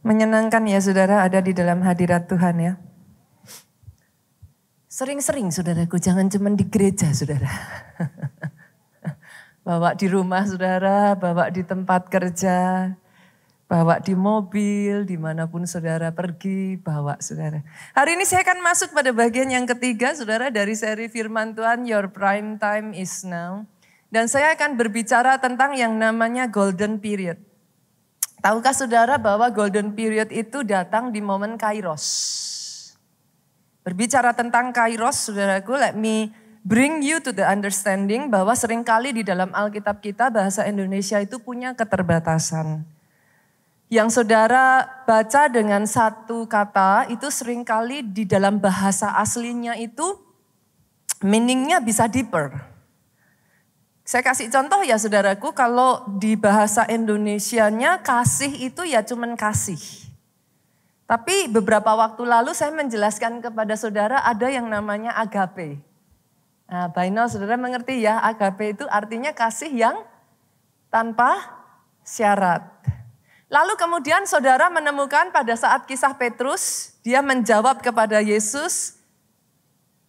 Menyenangkan ya saudara ada di dalam hadirat Tuhan ya. Sering-sering saudaraku, jangan cuma di gereja saudara. Bawa di rumah saudara, bawa di tempat kerja, bawa di mobil, dimanapun saudara pergi, bawa saudara. Hari ini saya akan masuk pada bagian yang ketiga saudara dari seri firman Tuhan, Your Prime Time is Now. Dan saya akan berbicara tentang yang namanya Golden Period. Tahukah saudara bahwa Golden Period itu datang di momen Kairos? Berbicara tentang Kairos, saudaraku, let me bring you to the understanding bahwa seringkali di dalam Alkitab kita bahasa Indonesia itu punya keterbatasan. Yang saudara baca dengan satu kata itu seringkali di dalam bahasa aslinya itu meaningnya bisa deeper. Saya kasih contoh ya saudaraku, kalau di bahasa Indonesianya kasih itu ya cuman kasih. Tapi beberapa waktu lalu saya menjelaskan kepada saudara ada yang namanya agape. Nah, by now saudara mengerti ya, agape itu artinya kasih yang tanpa syarat. Lalu kemudian saudara menemukan pada saat kisah Petrus, dia menjawab kepada Yesus,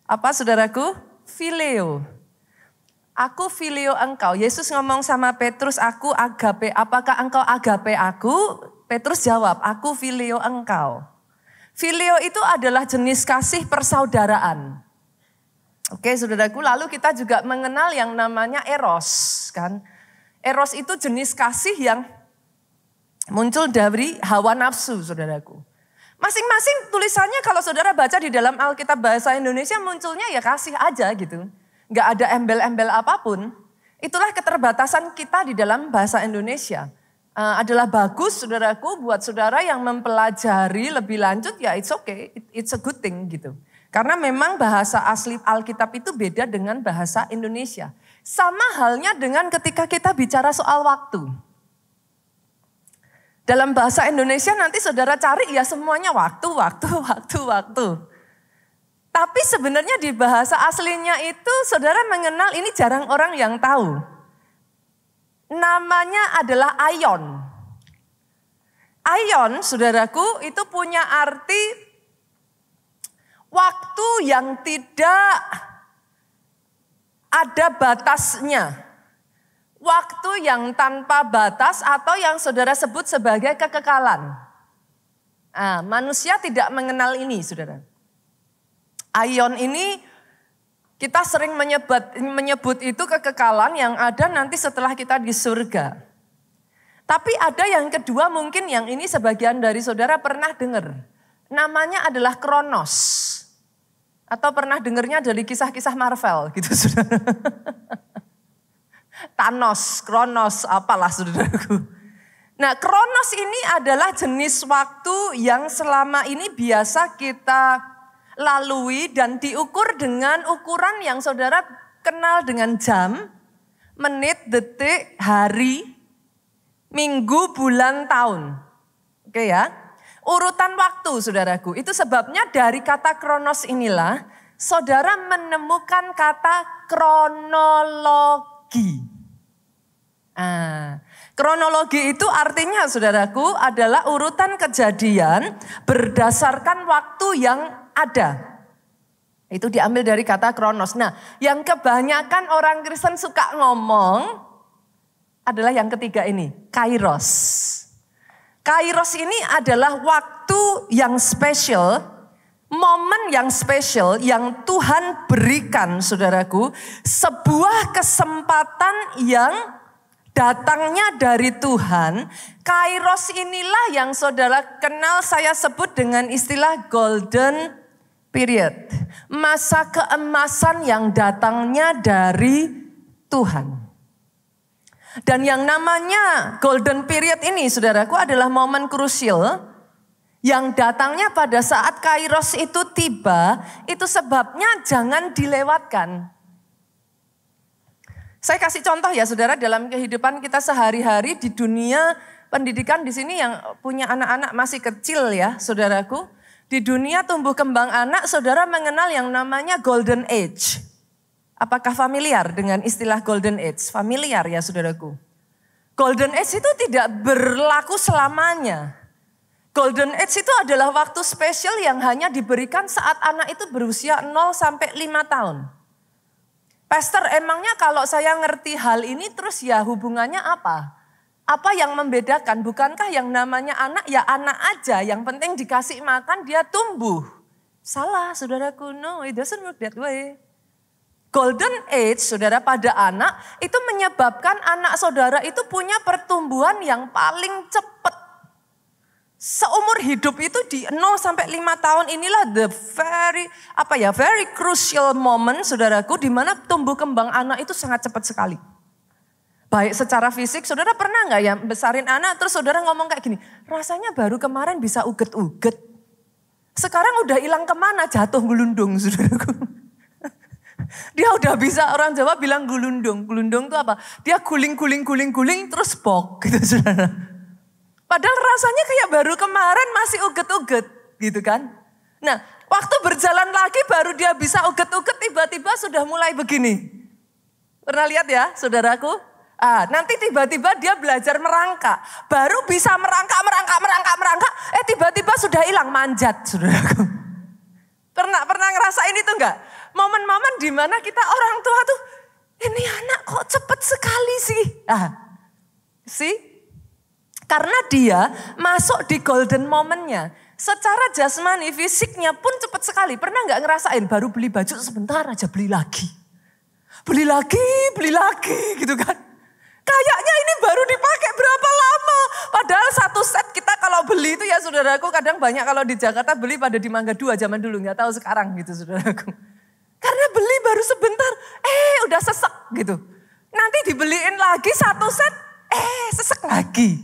apa saudaraku? Phileo. Aku phileo engkau. Yesus ngomong sama Petrus, aku agape. Apakah engkau agape aku? Petrus jawab, aku phileo engkau. Phileo itu adalah jenis kasih persaudaraan. Oke saudaraku, lalu kita juga mengenal yang namanya eros kan. Eros itu jenis kasih yang muncul dari hawa nafsu saudaraku. Masing-masing tulisannya kalau saudara baca di dalam Alkitab bahasa Indonesia munculnya ya kasih aja gitu. Gak ada embel-embel apapun. Itulah keterbatasan kita di dalam bahasa Indonesia. Adalah bagus saudaraku buat saudara yang mempelajari lebih lanjut ya it's okay, it's a good thing gitu. Karena memang bahasa asli Alkitab itu beda dengan bahasa Indonesia. Sama halnya dengan ketika kita bicara soal waktu. Dalam bahasa Indonesia nanti saudara cari ya semuanya waktu. Tapi sebenarnya di bahasa aslinya itu saudara mengenal ini jarang orang yang tahu. Namanya adalah aion. Aion, saudaraku, itu punya arti waktu yang tidak ada batasnya. Waktu yang tanpa batas atau yang saudara sebut sebagai kekekalan. Nah, manusia tidak mengenal ini, saudara. Aion ini kita sering menyebut itu kekekalan yang ada nanti setelah kita di surga. Tapi ada yang kedua mungkin yang ini sebagian dari saudara pernah dengar. Namanya adalah Kronos. Atau pernah dengarnya dari kisah-kisah Marvel gitu saudara. Thanos, Kronos, apalah saudaraku. Nah Kronos ini adalah jenis waktu yang selama ini biasa kita lalui dan diukur dengan ukuran yang saudara kenal dengan jam, menit, detik, hari, minggu, bulan, tahun. Oke ya. Urutan waktu saudaraku. Itu sebabnya dari kata kronos inilah saudara menemukan kata kronologi. Kronologi itu artinya saudaraku adalah urutan kejadian berdasarkan waktu yang ada. Itu diambil dari kata kronos. Nah, yang kebanyakan orang Kristen suka ngomong adalah yang ketiga ini, kairos. Kairos ini adalah waktu yang spesial, momen yang spesial yang Tuhan berikan saudaraku. Sebuah kesempatan yang datangnya dari Tuhan. Kairos inilah yang saudara kenal saya sebut dengan istilah golden period. Masa keemasan yang datangnya dari Tuhan. Dan yang namanya golden period ini saudaraku adalah momen krusial yang datangnya pada saat Kairos itu tiba, itu sebabnya jangan dilewatkan. Saya kasih contoh ya saudara dalam kehidupan kita sehari-hari di dunia pendidikan di sini yang punya anak-anak masih kecil ya saudaraku. Di dunia tumbuh kembang anak, saudara mengenal yang namanya golden age. Apakah familiar dengan istilah golden age? Familiar ya saudaraku. Golden age itu tidak berlaku selamanya. Golden age itu adalah waktu spesial yang hanya diberikan saat anak itu berusia 0 sampai 5 tahun. Pastor, emangnya kalau saya ngerti hal ini terus ya hubungannya apa? Apa yang membedakan? Bukankah yang namanya anak ya anak aja, yang penting dikasih makan dia tumbuh. Salah saudaraku, no it doesn't work that way. Golden age, saudara, pada anak itu menyebabkan anak saudara itu punya pertumbuhan yang paling cepat. Seumur hidup itu di 0 sampai 5 tahun inilah the very crucial moment, saudaraku, di mana tumbuh kembang anak itu sangat cepat sekali. Baik secara fisik, saudara pernah nggak ya besarin anak terus saudara ngomong kayak gini, rasanya baru kemarin bisa uget-uget. Sekarang udah hilang kemana, jatuh gulundung, saudaraku. Dia udah bisa, orang Jawa bilang gulundung. Gulundung itu apa? Dia guling terus bok gitu saudara. Padahal rasanya kayak baru kemarin masih uget-uget gitu kan. Nah waktu berjalan lagi baru dia bisa uget-uget tiba-tiba sudah mulai begini. Pernah lihat ya saudaraku? Nanti tiba-tiba dia belajar merangkak. Baru bisa merangkak. Tiba-tiba sudah hilang manjat saudaraku. Pernah ngerasain itu enggak? Momen-momen di mana kita orang tua tuh, ini anak kok cepet sekali sih. Karena dia masuk di golden momennya. Secara jasmani, fisiknya pun cepet sekali. Pernah nggak ngerasain baru beli baju sebentar aja beli lagi. Beli lagi gitu kan. Kayaknya ini baru dipakai berapa lama. Padahal satu set kita kalau beli itu ya saudaraku kadang banyak kalau di Jakarta beli pada di Mangga 2 zaman dulu. Nggak tahu sekarang gitu saudaraku. Karena beli baru sebentar, udah sesek gitu. Nanti dibeliin lagi satu set, sesek lagi.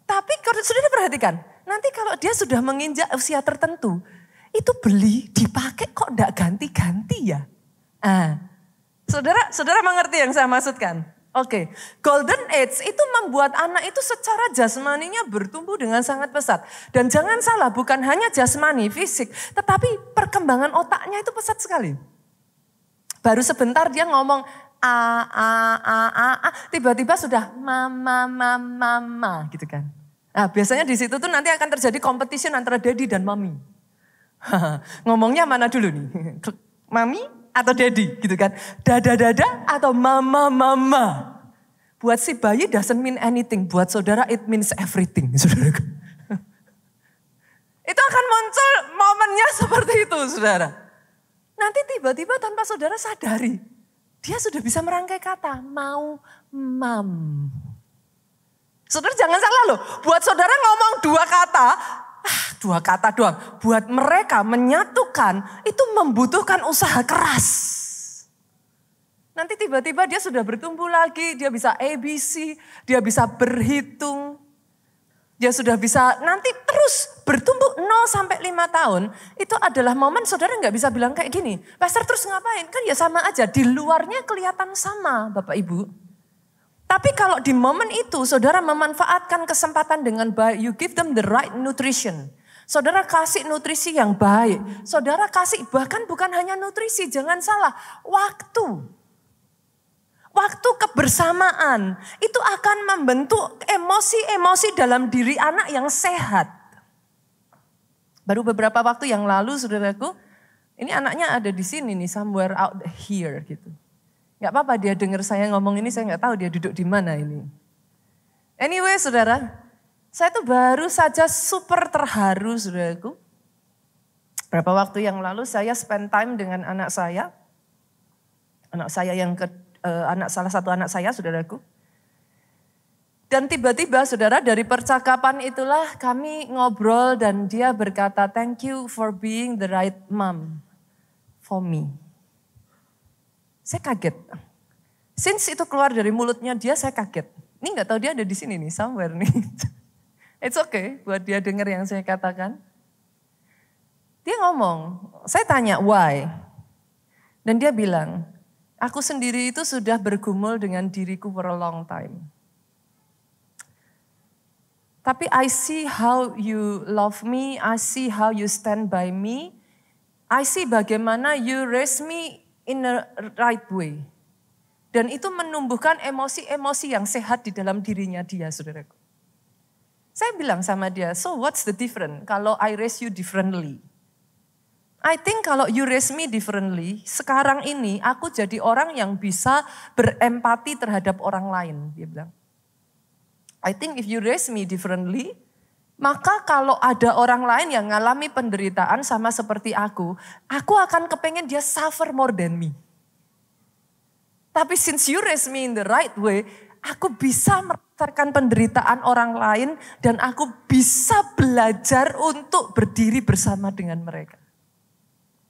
Tapi kalau saudara perhatikan, nanti kalau dia sudah menginjak usia tertentu, itu beli, dipakai kok enggak ganti-ganti ya. Saudara mengerti yang saya maksudkan? Oke, golden age itu membuat anak itu secara jasmaninya bertumbuh dengan sangat pesat. Dan jangan salah, bukan hanya jasmani, fisik, tetapi perkembangan otaknya itu pesat sekali. Baru sebentar dia ngomong tiba-tiba sudah mama gitu kan. Nah, biasanya di situ tuh nanti akan terjadi competition antara daddy dan mami. Ngomongnya mana dulu nih? Mami atau daddy gitu kan. Dada atau mama. Buat si bayi doesn't mean anything. Buat saudara it means everything. Saudara. Itu akan muncul momennya seperti itu saudara. Nanti tiba-tiba tanpa saudara sadari. Dia sudah bisa merangkai kata. Mau mam. Saudara jangan salah loh. Buat saudara ngomong dua kata doang. Buat mereka menyatukan itu membutuhkan usaha keras. Nanti tiba-tiba dia sudah bertumbuh lagi. Dia bisa ABC. Dia bisa berhitung. Dia sudah bisa nanti terus bertumbuh 0 sampai 5 tahun. Itu adalah momen saudara nggak bisa bilang kayak gini. Pastor terus ngapain? Kan ya sama aja. Di luarnya kelihatan sama Bapak Ibu. Tapi kalau di momen itu saudara memanfaatkan kesempatan dengan baik. You give them the right nutrition. Saudara kasih nutrisi yang baik. Saudara kasih bahkan bukan hanya nutrisi. Jangan salah. Waktu kebersamaan itu akan membentuk emosi-emosi dalam diri anak yang sehat. Baru beberapa waktu yang lalu saudaraku, ini anaknya ada di sini nih, somewhere out here gitu. Gak apa-apa dia dengar saya ngomong ini, saya gak tahu dia duduk di mana ini. Anyway saudara, saya tuh baru saja super terharu saudaraku. Berapa waktu yang lalu saya spend time dengan anak saya yang salah satu anak saya, saudaraku. Dan tiba-tiba saudara dari percakapan itulah kami ngobrol dan dia berkata, thank you for being the right mom for me. Saya kaget. Since itu keluar dari mulutnya dia, saya kaget. Ini gak tahu dia ada di sini nih, somewhere nih. It's okay buat dia dengar yang saya katakan. Dia ngomong, saya tanya why? Dan dia bilang, aku sendiri itu sudah bergumul dengan diriku for a long time. Tapi I see how you love me, I see how you stand by me. I see bagaimana you raise me in a right way. Dan itu menumbuhkan emosi-emosi yang sehat di dalam dirinya dia, saudaraku. Saya bilang sama dia, so what's the difference kalau I raise you differently? I think kalau you raise me differently, sekarang ini aku jadi orang yang bisa berempati terhadap orang lain, dia bilang. I think if you raise me differently, maka kalau ada orang lain yang mengalami penderitaan sama seperti aku akan kepengen dia suffer more than me. Tapi since you raise me in the right way, aku bisa merasakan penderitaan orang lain dan aku bisa belajar untuk berdiri bersama dengan mereka.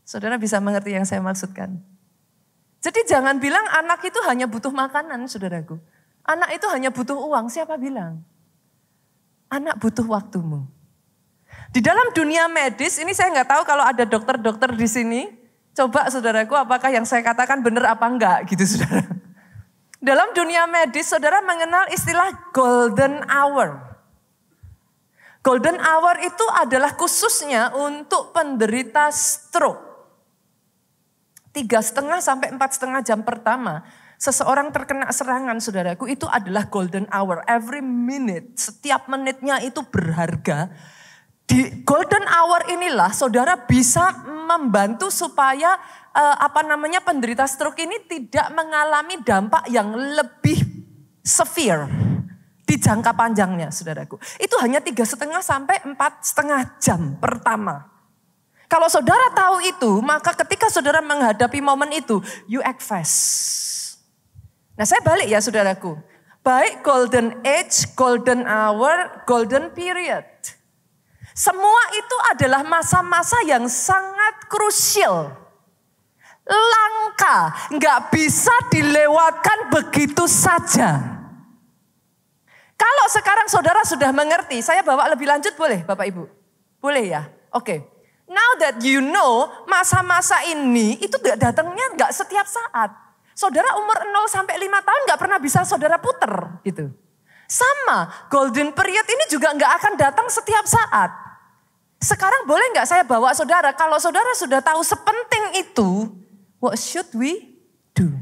Saudara bisa mengerti yang saya maksudkan? Jadi jangan bilang anak itu hanya butuh makanan, saudaraku. Anak itu hanya butuh uang, siapa bilang? Anak butuh waktumu. Di dalam dunia medis, ini saya nggak tahu kalau ada dokter-dokter di sini. Coba saudaraku, apakah yang saya katakan benar apa enggak gitu saudara. Dalam dunia medis, saudara mengenal istilah golden hour. Golden hour itu adalah khususnya untuk penderita stroke. 3,5 sampai 4,5 jam pertama, seseorang terkena serangan saudaraku, itu adalah golden hour. Every minute, setiap menitnya itu berharga. Di golden hour inilah saudara bisa membantu supaya penderita stroke ini tidak mengalami dampak yang lebih severe di jangka panjangnya, saudaraku. Itu hanya 3,5 sampai 4,5 jam pertama. Kalau saudara tahu itu, maka ketika saudara menghadapi momen itu, you act fast. Nah, saya balik ya, saudaraku. Baik golden age, golden hour, golden period. Semua itu adalah masa-masa yang sangat krusial. Langka, nggak bisa dilewatkan begitu saja. Kalau sekarang saudara sudah mengerti, saya bawa lebih lanjut boleh Bapak Ibu? Boleh ya? Oke. Now that you know, masa-masa ini itu datangnya nggak setiap saat. Saudara umur 0 sampai 5 tahun nggak pernah bisa saudara puter gitu. Sama, golden period ini juga nggak akan datang setiap saat. Sekarang boleh nggak saya bawa saudara, kalau saudara sudah tahu sepenting itu, what should we do?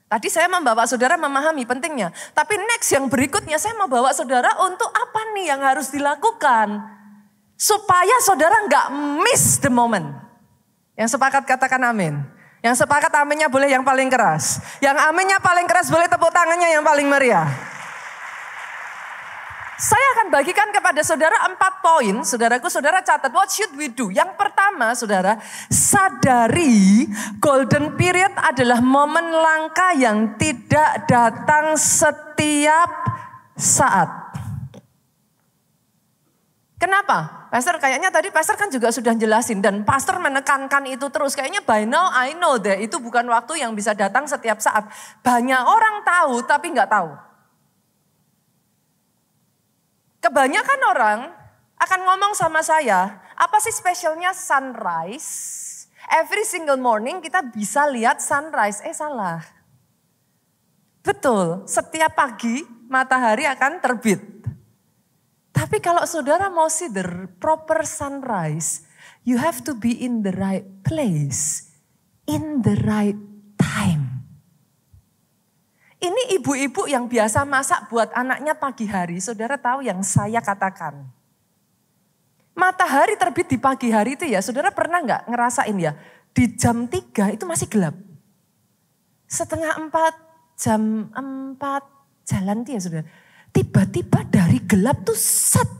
Tadi saya membawa saudara memahami pentingnya, tapi next yang berikutnya saya mau bawa saudara untuk apa nih yang harus dilakukan? Supaya saudara nggak miss the moment. Yang sepakat katakan amin. Yang sepakat aminnya boleh yang paling keras. Yang aminnya paling keras boleh tepuk tangannya yang paling meriah. Saya akan bagikan kepada saudara 4 poin, saudaraku, saudara catat, what should we do? Yang pertama, saudara, sadari golden period adalah momen langka yang tidak datang setiap saat. Kenapa? Pastor, kayaknya tadi pastor kan juga sudah jelasin dan pastor menekankan itu terus. Kayaknya by now I know that itu bukan waktu yang bisa datang setiap saat. Banyak orang tahu tapi nggak tahu. Kebanyakan orang akan ngomong sama saya, apa sih spesialnya sunrise? Every single morning kita bisa lihat sunrise. Salah. Betul, setiap pagi matahari akan terbit. Tapi kalau saudara mau see the proper sunrise, you have to be in the right place, in the right time. Ini ibu-ibu yang biasa masak buat anaknya pagi hari, saudara tahu yang saya katakan. Matahari terbit di pagi hari itu ya, saudara pernah nggak ngerasain ya, di jam 3 itu masih gelap. 3:30, jam 4 jalan itu ya saudara. Tiba-tiba dari gelap tuh set.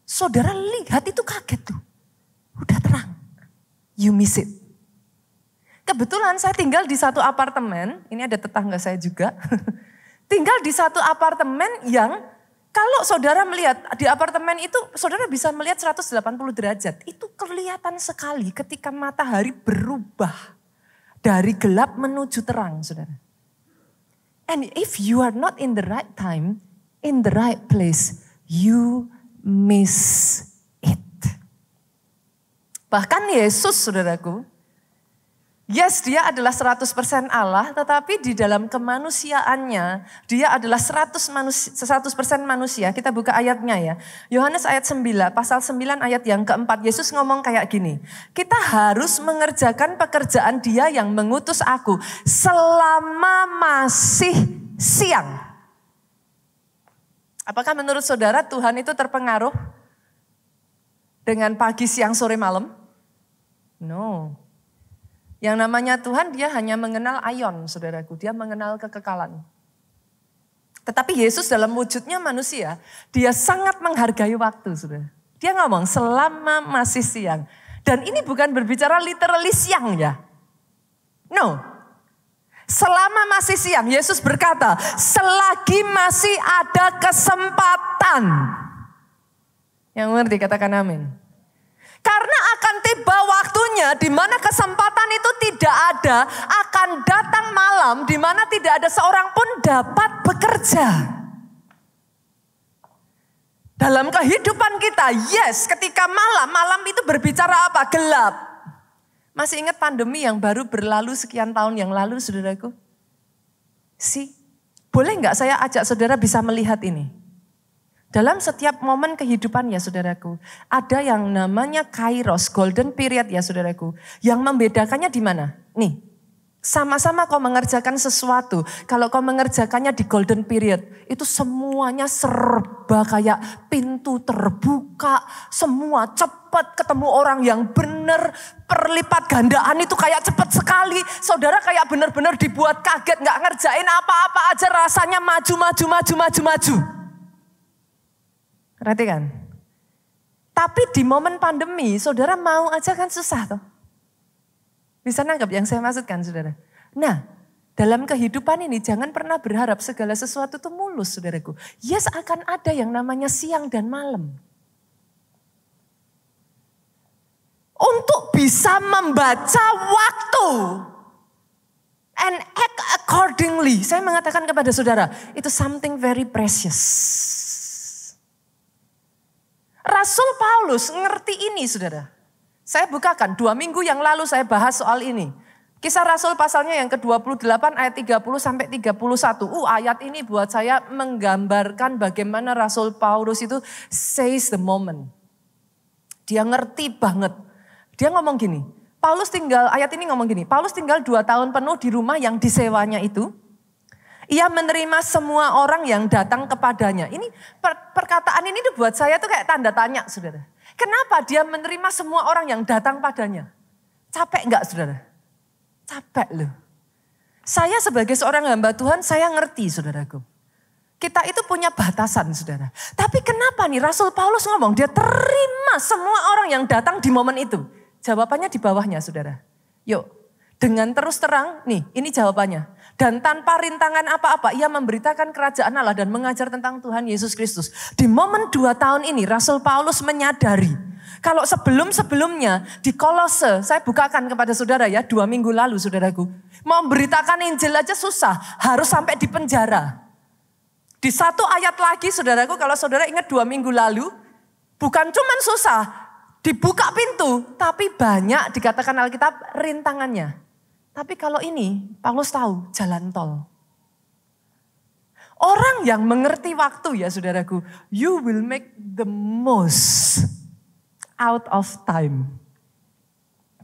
Saudara lihat itu kaget tuh. Udah terang. You miss it. Kebetulan saya tinggal di satu apartemen. Ini ada tetangga saya juga. Tinggal di satu apartemen yang kalau saudara melihat di apartemen itu saudara bisa melihat 180 derajat. Itu kelihatan sekali ketika matahari berubah. Dari gelap menuju terang saudara. And if you are not in the right time, in the right place, you miss it. Bahkan Yesus, saudaraku, Yes, dia adalah 100% Allah, tetapi di dalam kemanusiaannya, dia adalah 100% manusia. Kita buka ayatnya ya. Yohanes ayat 9, pasal 9 ayat yang keempat. Yesus ngomong kayak gini. Kita harus mengerjakan pekerjaan dia yang mengutus aku selama masih siang. Apakah menurut saudara Tuhan itu terpengaruh dengan pagi, siang, sore, malam? No. Yang namanya Tuhan dia hanya mengenal aion, saudaraku. Dia mengenal kekekalan. Tetapi Yesus dalam wujudnya manusia, dia sangat menghargai waktu, saudara. Dia ngomong selama masih siang. Dan ini bukan berbicara literally siang ya. No. Selama masih siang, Yesus berkata, selagi masih ada kesempatan. Yang ngerti katakan amin. Karena akan tiba waktunya di mana kesempatan itu tidak ada, akan datang malam di mana tidak ada seorang pun dapat bekerja. Dalam kehidupan kita, yes, ketika malam itu berbicara apa? Gelap. Masih ingat pandemi yang baru berlalu sekian tahun yang lalu, saudaraku? Boleh nggak saya ajak saudara bisa melihat ini? Dalam setiap momen kehidupan ya saudaraku, ada yang namanya kairos, golden period ya saudaraku. Yang membedakannya di mana? Nih, sama-sama kau mengerjakan sesuatu. Kalau kau mengerjakannya di golden period, itu semuanya serba kayak pintu terbuka, semua cepat, ketemu orang yang benar, perlipat gandaan itu kayak cepat sekali. Saudara kayak benar-benar dibuat kaget, gak ngerjain apa-apa aja rasanya maju. Perhatikan. Tapi di momen pandemi, saudara mau aja kan susah toh. Bisa nangkep yang saya maksudkan saudara. Nah, dalam kehidupan ini jangan pernah berharap segala sesuatu itu mulus saudaraku. Yes, akan ada yang namanya siang dan malam. Untuk bisa membaca waktu and act accordingly. Saya mengatakan kepada saudara, itu something very precious. Rasul Paulus ngerti ini saudara. Saya bukakan 2 minggu yang lalu saya bahas soal ini. Kisah Rasul pasalnya yang ke-28 ayat 30 sampai 31. Ayat ini buat saya menggambarkan bagaimana Rasul Paulus itu seize the moment. Dia ngerti banget. Dia ngomong gini. Ayat ini ngomong gini. Paulus tinggal 2 tahun penuh di rumah yang disewanya itu. Ia menerima semua orang yang datang kepadanya. Ini perkataan ini buat saya tuh kayak tanda tanya saudara. Kenapa dia menerima semua orang yang datang padanya? Capek enggak saudara? Capek loh. Saya sebagai seorang hamba Tuhan saya ngerti saudaraku. Kita itu punya batasan saudara. Tapi kenapa nih Rasul Paulus ngomong dia terima semua orang yang datang di momen itu? Jawabannya di bawahnya saudara. Yuk dengan terus terang nih ini jawabannya. Dan tanpa rintangan apa-apa, ia memberitakan kerajaan Allah dan mengajar tentang Tuhan Yesus Kristus. Di momen 2 tahun ini, Rasul Paulus menyadari. Kalau sebelum-sebelumnya di Kolose, saya bukakan kepada saudara ya, 2 minggu lalu saudaraku. Mau memberitakan Injil aja susah, harus sampai di penjara. Di 1 ayat lagi saudaraku, kalau saudara ingat 2 minggu lalu, bukan cuman susah, dibuka pintu, tapi banyak dikatakan Alkitab rintangannya. Tapi kalau ini, Paulus tahu jalan tol. Orang yang mengerti waktu ya saudaraku, you will make the most out of time.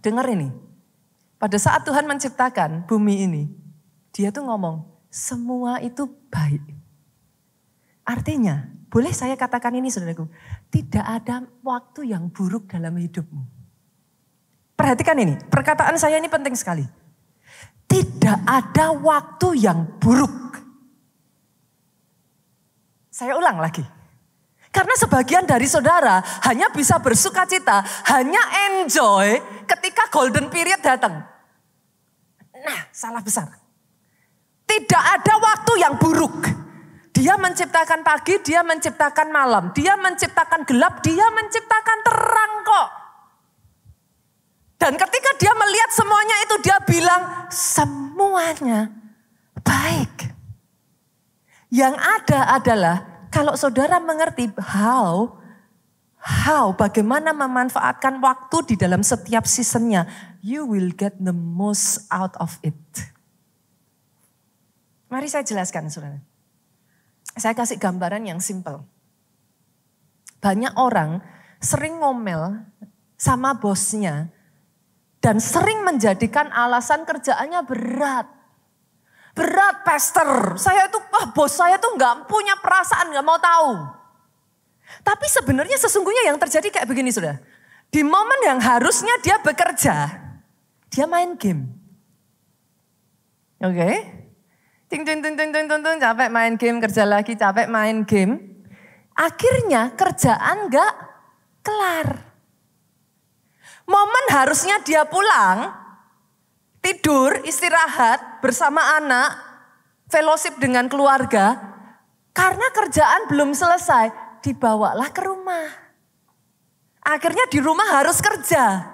Dengar ini, pada saat Tuhan menciptakan bumi ini, dia tuh ngomong, semua itu baik. Artinya, boleh saya katakan ini saudaraku, tidak ada waktu yang buruk dalam hidupmu. Perhatikan ini, perkataan saya ini penting sekali. Tidak ada waktu yang buruk. Saya ulang lagi. Karena sebagian dari saudara hanya bisa bersuka cita, hanya enjoy ketika golden period datang. Nah, salah besar. Tidak ada waktu yang buruk. Dia menciptakan pagi, dia menciptakan malam. Dia menciptakan gelap, dia menciptakan terang kok. Dan ketika dia melihat semuanya itu dia bilang semuanya baik. Yang ada adalah kalau saudara mengerti bagaimana memanfaatkan waktu di dalam setiap seasonnya. you will get the most out of it. Mari saya jelaskan, saudara. Saya kasih gambaran yang simple. Banyak orang sering ngomel sama bosnya dan sering menjadikan alasan kerjaannya berat. Berat, pastor. Saya itu, bos saya tuh gak punya perasaan, gak mau tahu. Tapi sebenarnya sesungguhnya yang terjadi kayak begini, saudara. Di momen yang harusnya dia bekerja, dia main game. Oke? Ting, capek main game, kerja lagi, capek main game. Akhirnya kerjaan gak kelar. Momen harusnya dia pulang, tidur, istirahat bersama anak, fellowship dengan keluarga. Karena kerjaan belum selesai, dibawalah ke rumah. Akhirnya di rumah harus kerja.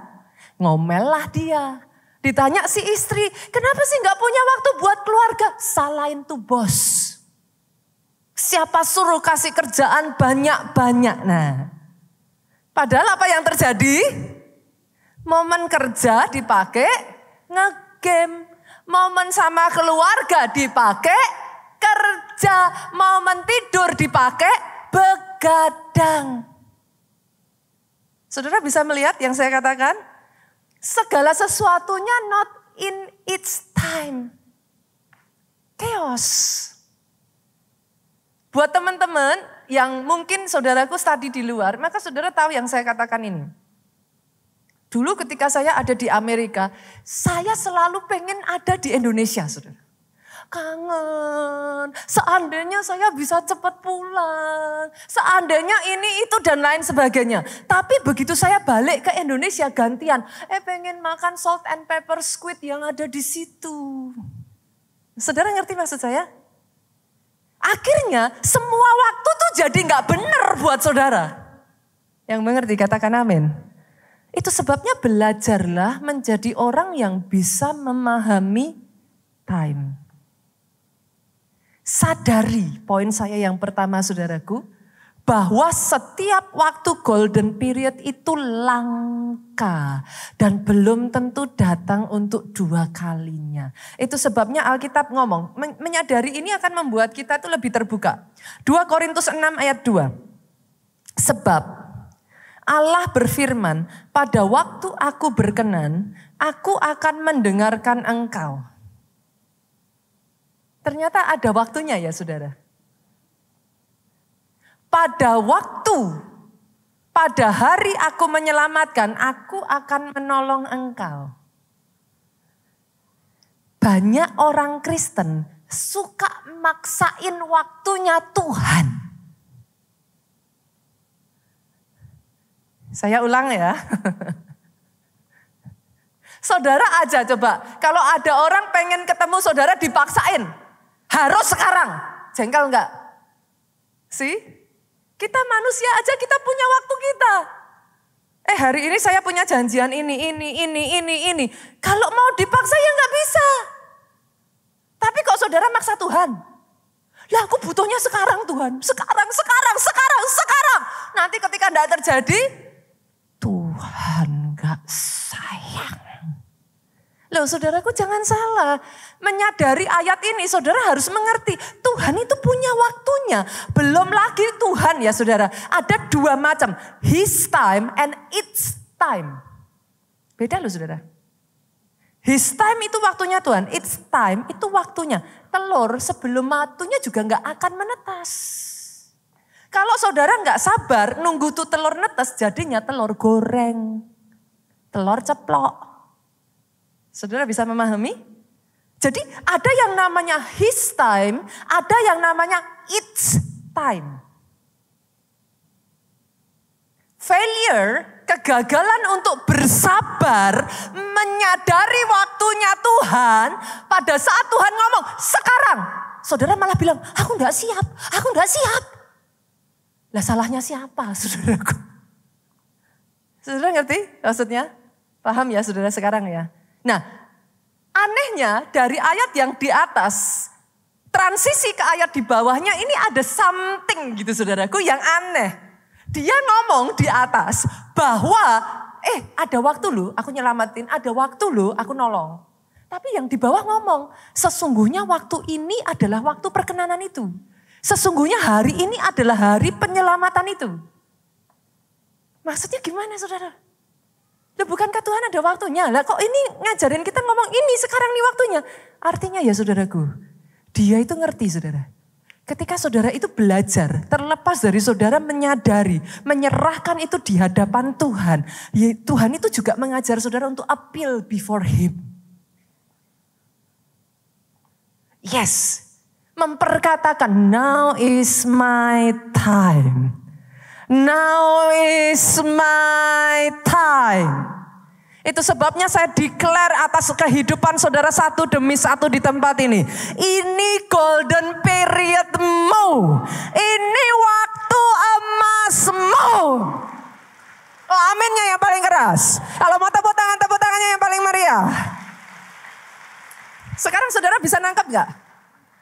Ngomellah dia. Ditanya si istri, kenapa sih gak punya waktu buat keluarga? Salahin tuh bos. Siapa suruh kasih kerjaan banyak-banyak? Nah, padahal apa yang terjadi? Momen kerja dipakai ngegame. Momen sama keluarga dipakai kerja. Momen tidur dipakai begadang. Saudara bisa melihat yang saya katakan? Segala sesuatunya not in its time. Chaos. Buat teman-teman yang mungkin saudaraku study di luar, maka saudara tahu yang saya katakan ini. Dulu ketika saya ada di Amerika, saya selalu pengen ada di Indonesia, saudara. Kangen, seandainya saya bisa cepat pulang, seandainya ini itu dan lain sebagainya. Tapi begitu saya balik ke Indonesia gantian, pengen makan salt and pepper squid yang ada di situ. Saudara ngerti maksud saya? Akhirnya semua waktu tuh jadi gak bener buat saudara. Yang mengerti katakan amin. Itu sebabnya belajarlah menjadi orang yang bisa memahami time. Sadari, poin saya yang pertama saudaraku, bahwa setiap waktu golden period itu langka dan belum tentu datang untuk dua kalinya. Itu sebabnya Alkitab ngomong, menyadari ini akan membuat kita itu lebih terbuka. 2 Korintus 6 ayat 2. Sebab Allah berfirman, pada waktu aku berkenan, aku akan mendengarkan engkau. Ternyata ada waktunya ya saudara. Pada waktu, pada hari aku menyelamatkan, aku akan menolong engkau. Banyak orang Kristen suka maksain waktunya Tuhan. Saya ulang ya. Saudara aja coba, kalau ada orang pengen ketemu saudara dipaksain. Harus sekarang, jengkel enggak? See? Kita manusia aja kita punya waktu kita. Hari ini saya punya janjian ini. Kalau mau dipaksa ya enggak bisa. Tapi kok saudara maksa Tuhan? Lah aku butuhnya sekarang Tuhan. Sekarang. Nanti ketika enggak terjadi, Tuhan enggak sayang. Loh saudaraku jangan salah. Menyadari ayat ini saudara harus mengerti. Tuhan itu punya waktunya. Belum lagi Tuhan ya saudara. Ada dua macam. His time and its time. Beda loh saudara. His time itu waktunya Tuhan. Its time itu waktunya. Telur sebelum waktunya juga gak akan menetas. Kalau saudara gak sabar nunggu tuh telur netes jadinya telur goreng. Telur ceplok. Saudara bisa memahami? Jadi ada yang namanya his time, ada yang namanya its time. Failure, kegagalan untuk bersabar, menyadari waktunya Tuhan, pada saat Tuhan ngomong sekarang, saudara malah bilang, aku gak siap. Lah salahnya siapa saudaraku? Saudara ngerti maksudnya? Paham ya saudara sekarang ya? Nah, anehnya dari ayat yang di atas, transisi ke ayat di bawahnya ini ada something gitu saudaraku yang aneh. Dia ngomong di atas bahwa ada waktu loh aku nyelamatin, ada waktu loh aku nolong. Tapi yang di bawah ngomong, sesungguhnya waktu ini adalah waktu perkenanan itu. Sesungguhnya hari ini adalah hari penyelamatan itu. Maksudnya gimana saudara? Loh, bukankah Tuhan ada waktunya? Lah kok ini ngajarin kita ngomong ini sekarang nih waktunya? Artinya ya saudaraku, dia itu ngerti saudara. Ketika saudara itu belajar, terlepas dari saudara menyadari, menyerahkan itu di hadapan Tuhan. Ya, Tuhan itu juga mengajar saudara untuk appeal before Him. Yes, memperkatakan now is my time. Now is my time. Itu sebabnya saya declare atas kehidupan saudara satu demi satu di tempat ini. Ini golden periodmu. Ini waktu emasmu. Oh, aminnya yang paling keras. Kalau mau tepuk tangannya yang paling meriah. Sekarang saudara bisa nangkap gak?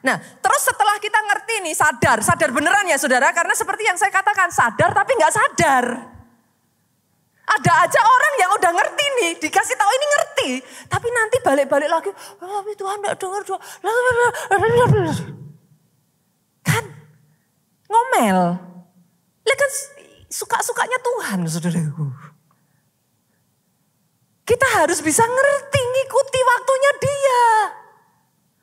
Nah, terus setelah kita ngerti nih, sadar beneran ya saudara. Karena seperti yang saya katakan, sadar tapi gak sadar. Ada aja orang yang udah ngerti nih, dikasih tahu ini ngerti. Tapi nanti balik-balik lagi, tapi Tuhan gak dengar. Kan, ngomel. Lihat kan suka-sukanya Tuhan saudaraku. Kita harus bisa ngerti, ngikuti waktunya Dia.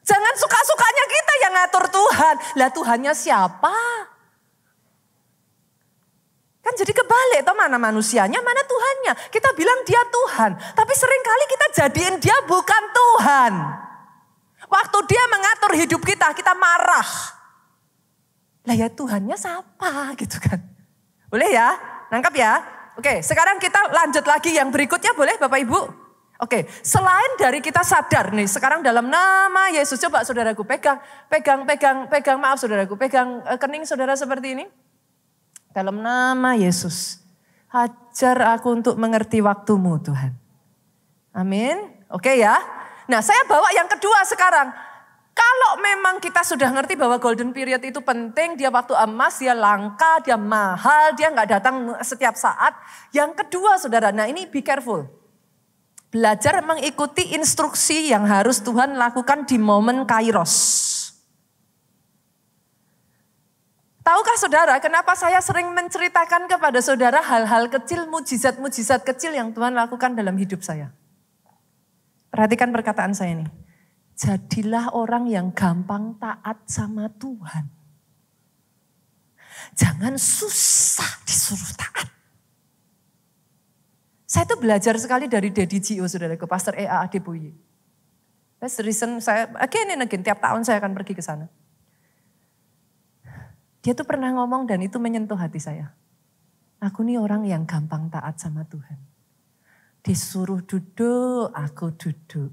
Jangan suka-sukanya kita yang ngatur Tuhan. Lah Tuhannya siapa? Kan jadi kebalik, toh mana manusianya, mana Tuhannya. Kita bilang dia Tuhan, tapi seringkali kita jadiin dia bukan Tuhan. Waktu dia mengatur hidup kita, kita marah. Lah ya Tuhannya siapa gitu kan. Boleh ya? Nangkap ya? Oke, sekarang kita lanjut lagi yang berikutnya, boleh Bapak Ibu? Oke, selain dari kita sadar nih, sekarang dalam nama Yesus, coba saudaraku pegang, maaf saudaraku, pegang kening saudara seperti ini. Dalam nama Yesus, ajar aku untuk mengerti waktumu Tuhan. Amin, oke ya. Nah saya bawa yang kedua sekarang. Kalau memang kita sudah ngerti bahwa golden period itu penting, dia waktu emas, dia langka, dia mahal, dia gak datang setiap saat. Yang kedua saudara, nah ini be careful. Belajar mengikuti instruksi yang harus Tuhan lakukan di momen kairos. Tahukah saudara kenapa saya sering menceritakan kepada saudara hal-hal kecil, mujizat-mujizat kecil yang Tuhan lakukan dalam hidup saya? Perhatikan perkataan saya ini. Jadilah orang yang gampang taat sama Tuhan. Jangan susah disuruh taat. Saya tuh belajar sekali dari Daddy Gio, saudaraku, Pastor E.A. Adeboye. That's the reason saya, again, tiap tahun saya akan pergi ke sana. Dia tuh pernah ngomong dan itu menyentuh hati saya. Aku nih orang yang gampang taat sama Tuhan. Disuruh duduk, aku duduk.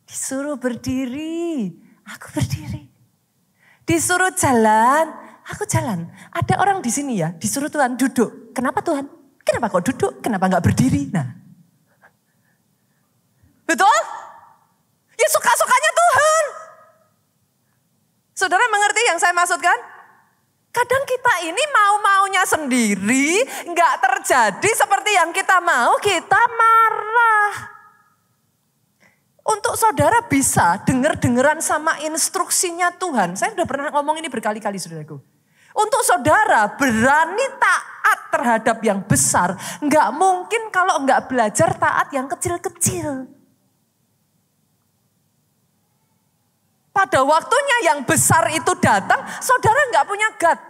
Disuruh berdiri, aku berdiri. Disuruh jalan, aku jalan. Ada orang di sini ya, disuruh Tuhan duduk. Kenapa Tuhan? Kenapa kok duduk? Kenapa gak berdiri? Nah, betul? Ya suka-sukanya Tuhan. Saudara mengerti yang saya maksudkan? Kadang kita ini mau-maunya sendiri, gak terjadi seperti yang kita mau, kita marah. Untuk saudara bisa denger-dengeran sama instruksinya Tuhan. Saya sudah pernah ngomong ini berkali-kali saudaraku. Untuk saudara berani taat terhadap yang besar, nggak mungkin kalau nggak belajar taat yang kecil-kecil. Pada waktunya yang besar itu datang, saudara nggak punya God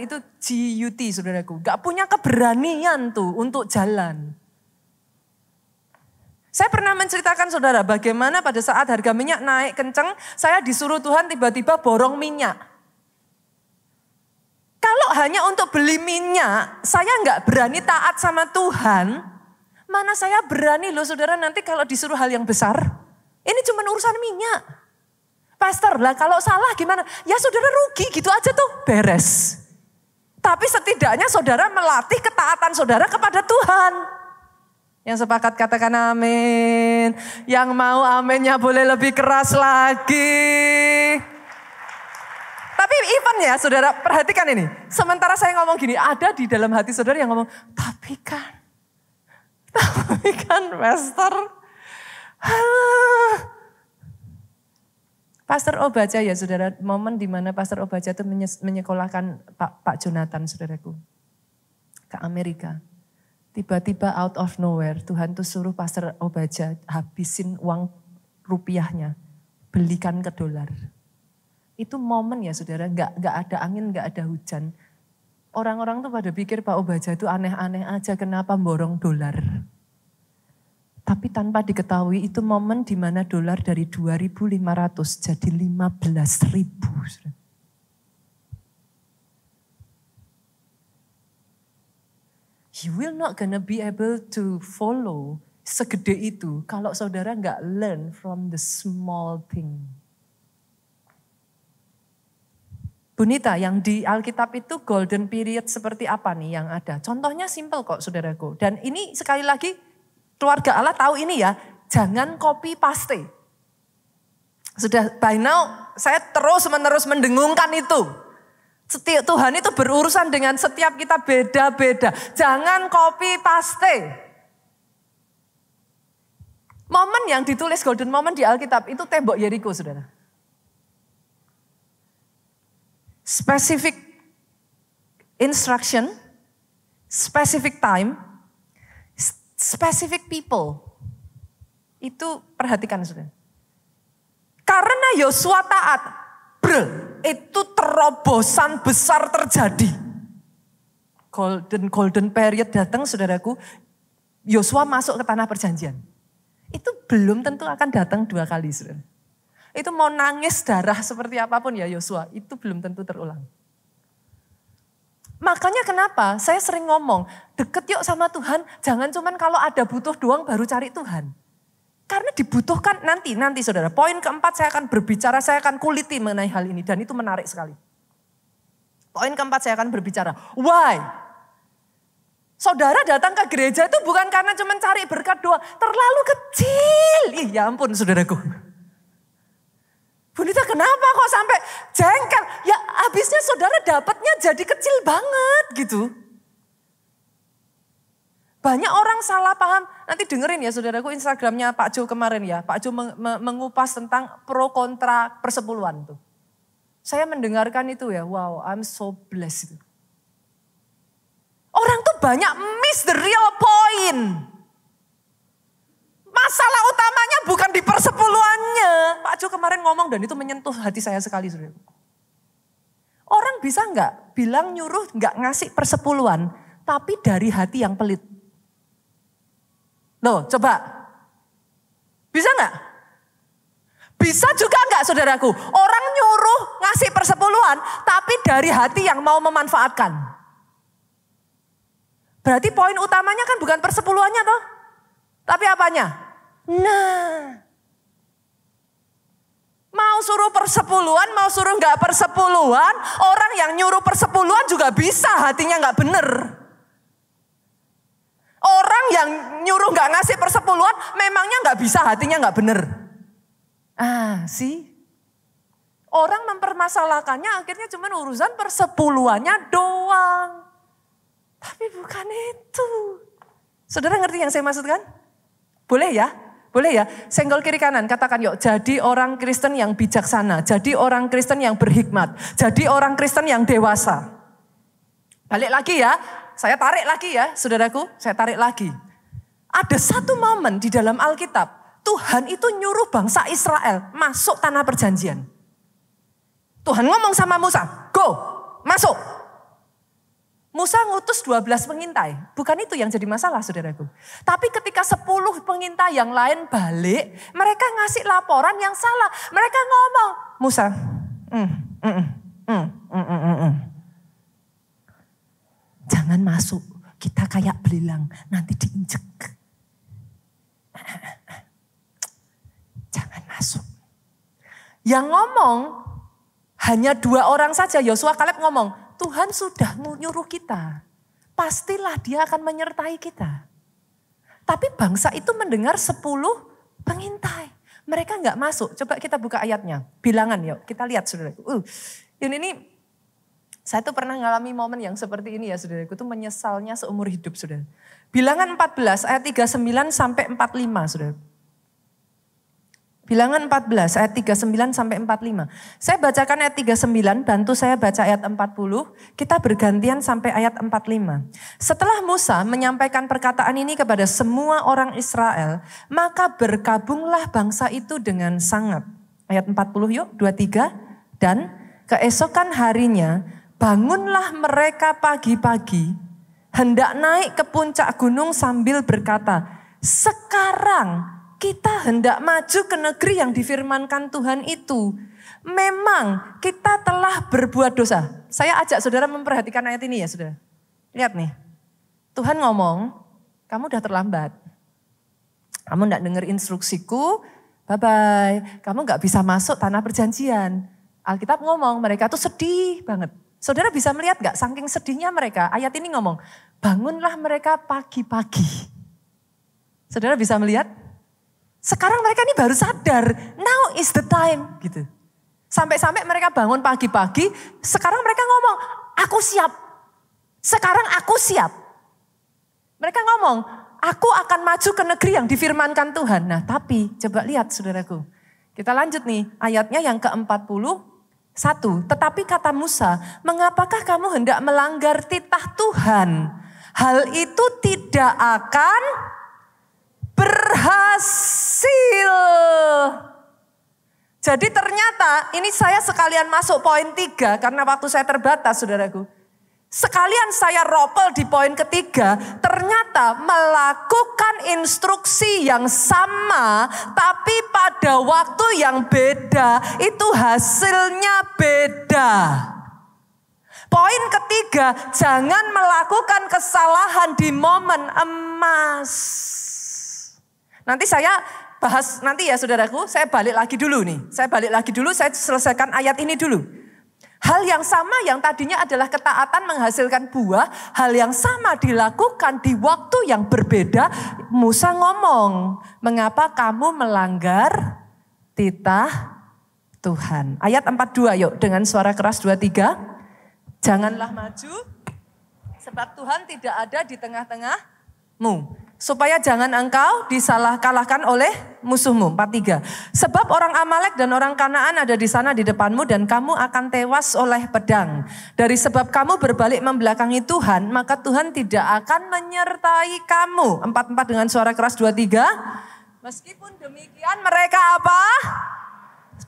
itu GUT saudaraku, nggak punya keberanian tuh untuk jalan. Saya pernah menceritakan saudara bagaimana pada saat harga minyak naik kenceng, saya disuruh Tuhan tiba-tiba borong minyak. Kalau hanya untuk beli minyak, saya nggak berani taat sama Tuhan. Mana saya berani loh saudara nanti kalau disuruh hal yang besar. Ini cuma urusan minyak. Pastor lah kalau salah gimana? Ya saudara rugi gitu aja tuh beres. Tapi setidaknya saudara melatih ketaatan saudara kepada Tuhan. Yang sepakat katakan amin. Yang mau aminnya boleh lebih keras lagi. Tapi even ya saudara perhatikan ini. Sementara saya ngomong gini, ada di dalam hati saudara yang ngomong, tapi kan Tapi kan Pastor Obaja ya saudara, momen di mana Pastor Obaja itu menyekolahkan Pak Jonathan saudaraku ke Amerika. Tiba-tiba out of nowhere Tuhan tuh suruh Pastor Obaja habisin uang rupiahnya, belikan ke dolar. Itu momen ya saudara, nggak ada angin, nggak ada hujan. Orang-orang tuh pada pikir Pak Obaja itu aneh-aneh aja, kenapa borong dolar. Tapi tanpa diketahui itu momen di mana dolar dari 2.500 jadi 15.000. You will not gonna be able to follow segede itu kalau saudara nggak learn from the small thing. Bunita, yang di Alkitab itu golden period seperti apa nih yang ada? Contohnya simple kok saudaraku. Dan ini sekali lagi keluarga Allah tahu ini ya, jangan copy paste. Sudah by now saya terus-menerus mendengungkan itu. Setiap Tuhan itu berurusan dengan setiap kita beda-beda. Jangan copy paste. Momen yang ditulis golden moment di Alkitab itu tembok Yeriko saudara. Specific instruction, specific time, specific people. Itu perhatikan saudara. Karena Yosua taat, itu terobosan besar terjadi. Golden period datang saudaraku, Yosua masuk ke tanah perjanjian. Itu belum tentu akan datang 2 kali saudara. Itu mau nangis darah seperti apapun ya Yosua, itu belum tentu terulang. Makanya kenapa saya sering ngomong, deket yuk sama Tuhan, jangan cuman kalau ada butuh doang baru cari Tuhan. Karena dibutuhkan nanti saudara. Poin keempat saya akan berbicara, saya akan kuliti mengenai hal ini dan itu menarik sekali. Poin keempat saya akan berbicara, why? Saudara datang ke gereja itu bukan karena cuman cari berkat doang, terlalu kecil. Ya ampun saudaraku. Bunita kenapa kok sampai jengkel? Ya habisnya saudara dapatnya jadi kecil banget gitu. Banyak orang salah paham. Nanti dengerin ya saudaraku Instagramnya Pak Jo kemarin ya. Pak Jo mengupas tentang pro kontra persepuluhan tuh. Saya mendengarkan itu ya, wow I'm so blessed. Orang tuh banyak miss the real point. Masalah utamanya bukan di persepuluhannya. Pak Jo kemarin ngomong dan itu menyentuh hati saya sekali. Saudara. Orang bisa nggak bilang nyuruh nggak ngasih persepuluhan, tapi dari hati yang pelit. Loh coba, bisa nggak? Bisa juga nggak saudaraku? Orang nyuruh ngasih persepuluhan, tapi dari hati yang mau memanfaatkan. Berarti poin utamanya kan bukan persepuluhannya toh, tapi apanya? Nah, mau suruh persepuluhan, mau suruh nggak persepuluhan, orang yang nyuruh persepuluhan juga bisa hatinya nggak bener. Orang yang nyuruh nggak ngasih persepuluhan, memangnya nggak bisa hatinya nggak bener. Sih, orang mempermasalahkannya akhirnya cuma urusan persepuluhannya doang, tapi bukan itu. Saudara ngerti yang saya maksudkan? Boleh ya? Boleh ya? Senggol kiri kanan, katakan yuk, jadi orang Kristen yang bijaksana, jadi orang Kristen yang berhikmat, jadi orang Kristen yang dewasa. Balik lagi ya, saya tarik lagi ya saudaraku, saya tarik lagi. Ada satu momen di dalam Alkitab, Tuhan itu nyuruh bangsa Israel masuk tanah perjanjian. Tuhan ngomong sama Musa, go, masuk. Musa ngutus 12 pengintai, bukan itu yang jadi masalah saudaraku. Tapi ketika 10 pengintai yang lain balik, mereka ngasih laporan yang salah. Mereka ngomong, Musa, jangan masuk, kita kayak belilang, nanti diinjek. Jangan masuk. Yang ngomong hanya 2 orang saja, Yosua Kaleb ngomong, Tuhan sudah nyuruh kita, pastilah dia akan menyertai kita. Tapi bangsa itu mendengar 10 pengintai. Mereka nggak masuk. Coba kita buka ayatnya. Bilangan yuk, kita lihat saudara. Ini Saya tuh pernah ngalami momen yang seperti ini ya saudaraku, itu menyesalnya seumur hidup saudara. Bilangan 14 ayat 39 sampai 45 saudara. Bilangan 14 ayat 39 sampai 45. Saya bacakan ayat 39, bantu saya baca ayat 40. Kita bergantian sampai ayat 45. Setelah Musa menyampaikan perkataan ini kepada semua orang Israel, maka berkabunglah bangsa itu dengan sangat. Ayat 40 yuk, 23. Dan keesokan harinya bangunlah mereka pagi-pagi, hendak naik ke puncak gunung sambil berkata, sekarang kita hendak maju ke negeri yang difirmankan Tuhan itu. Memang kita telah berbuat dosa. Saya ajak saudara memperhatikan ayat ini ya saudara. Lihat nih. Tuhan ngomong, kamu udah terlambat. Kamu enggak dengar instruksiku, bye-bye. Kamu enggak bisa masuk tanah perjanjian. Alkitab ngomong, mereka tuh sedih banget. Saudara bisa melihat enggak, saking sedihnya mereka. Ayat ini ngomong, bangunlah mereka pagi-pagi. Saudara bisa melihat? Sekarang mereka ini baru sadar, now is the time gitu. Sampai-sampai mereka bangun pagi-pagi, sekarang mereka ngomong, aku siap. Sekarang aku siap. Mereka ngomong, aku akan maju ke negeri yang difirmankan Tuhan. Nah tapi coba lihat saudaraku. Kita lanjut nih, ayatnya yang ke-41. Tetapi kata Musa, mengapakah kamu hendak melanggar titah Tuhan? Hal itu tidak akan berhasil. Jadi ternyata ini saya sekalian masuk poin 3 karena waktu saya terbatas saudaraku. Sekalian saya ropel di poin ketiga, ternyata melakukan instruksi yang sama tapi pada waktu yang beda itu hasilnya beda. Poin ketiga, jangan melakukan kesalahan di momen emas. Nanti saya bahas nanti ya saudaraku, saya balik lagi dulu nih. Saya selesaikan ayat ini dulu. Hal yang sama yang tadinya adalah ketaatan menghasilkan buah, hal yang sama dilakukan di waktu yang berbeda. Musa ngomong, mengapa kamu melanggar titah Tuhan? Ayat 42 yuk, dengan suara keras 23. Janganlah maju, sebab Tuhan tidak ada di tengah-tengahmu. Supaya jangan engkau disalah-kalahkan oleh musuhmu. 43. Sebab orang Amalek dan orang Kanaan ada di sana di depanmu dan kamu akan tewas oleh pedang. Dari sebab kamu berbalik membelakangi Tuhan, maka Tuhan tidak akan menyertai kamu. 44 dengan suara keras 23. Meskipun demikian mereka apa?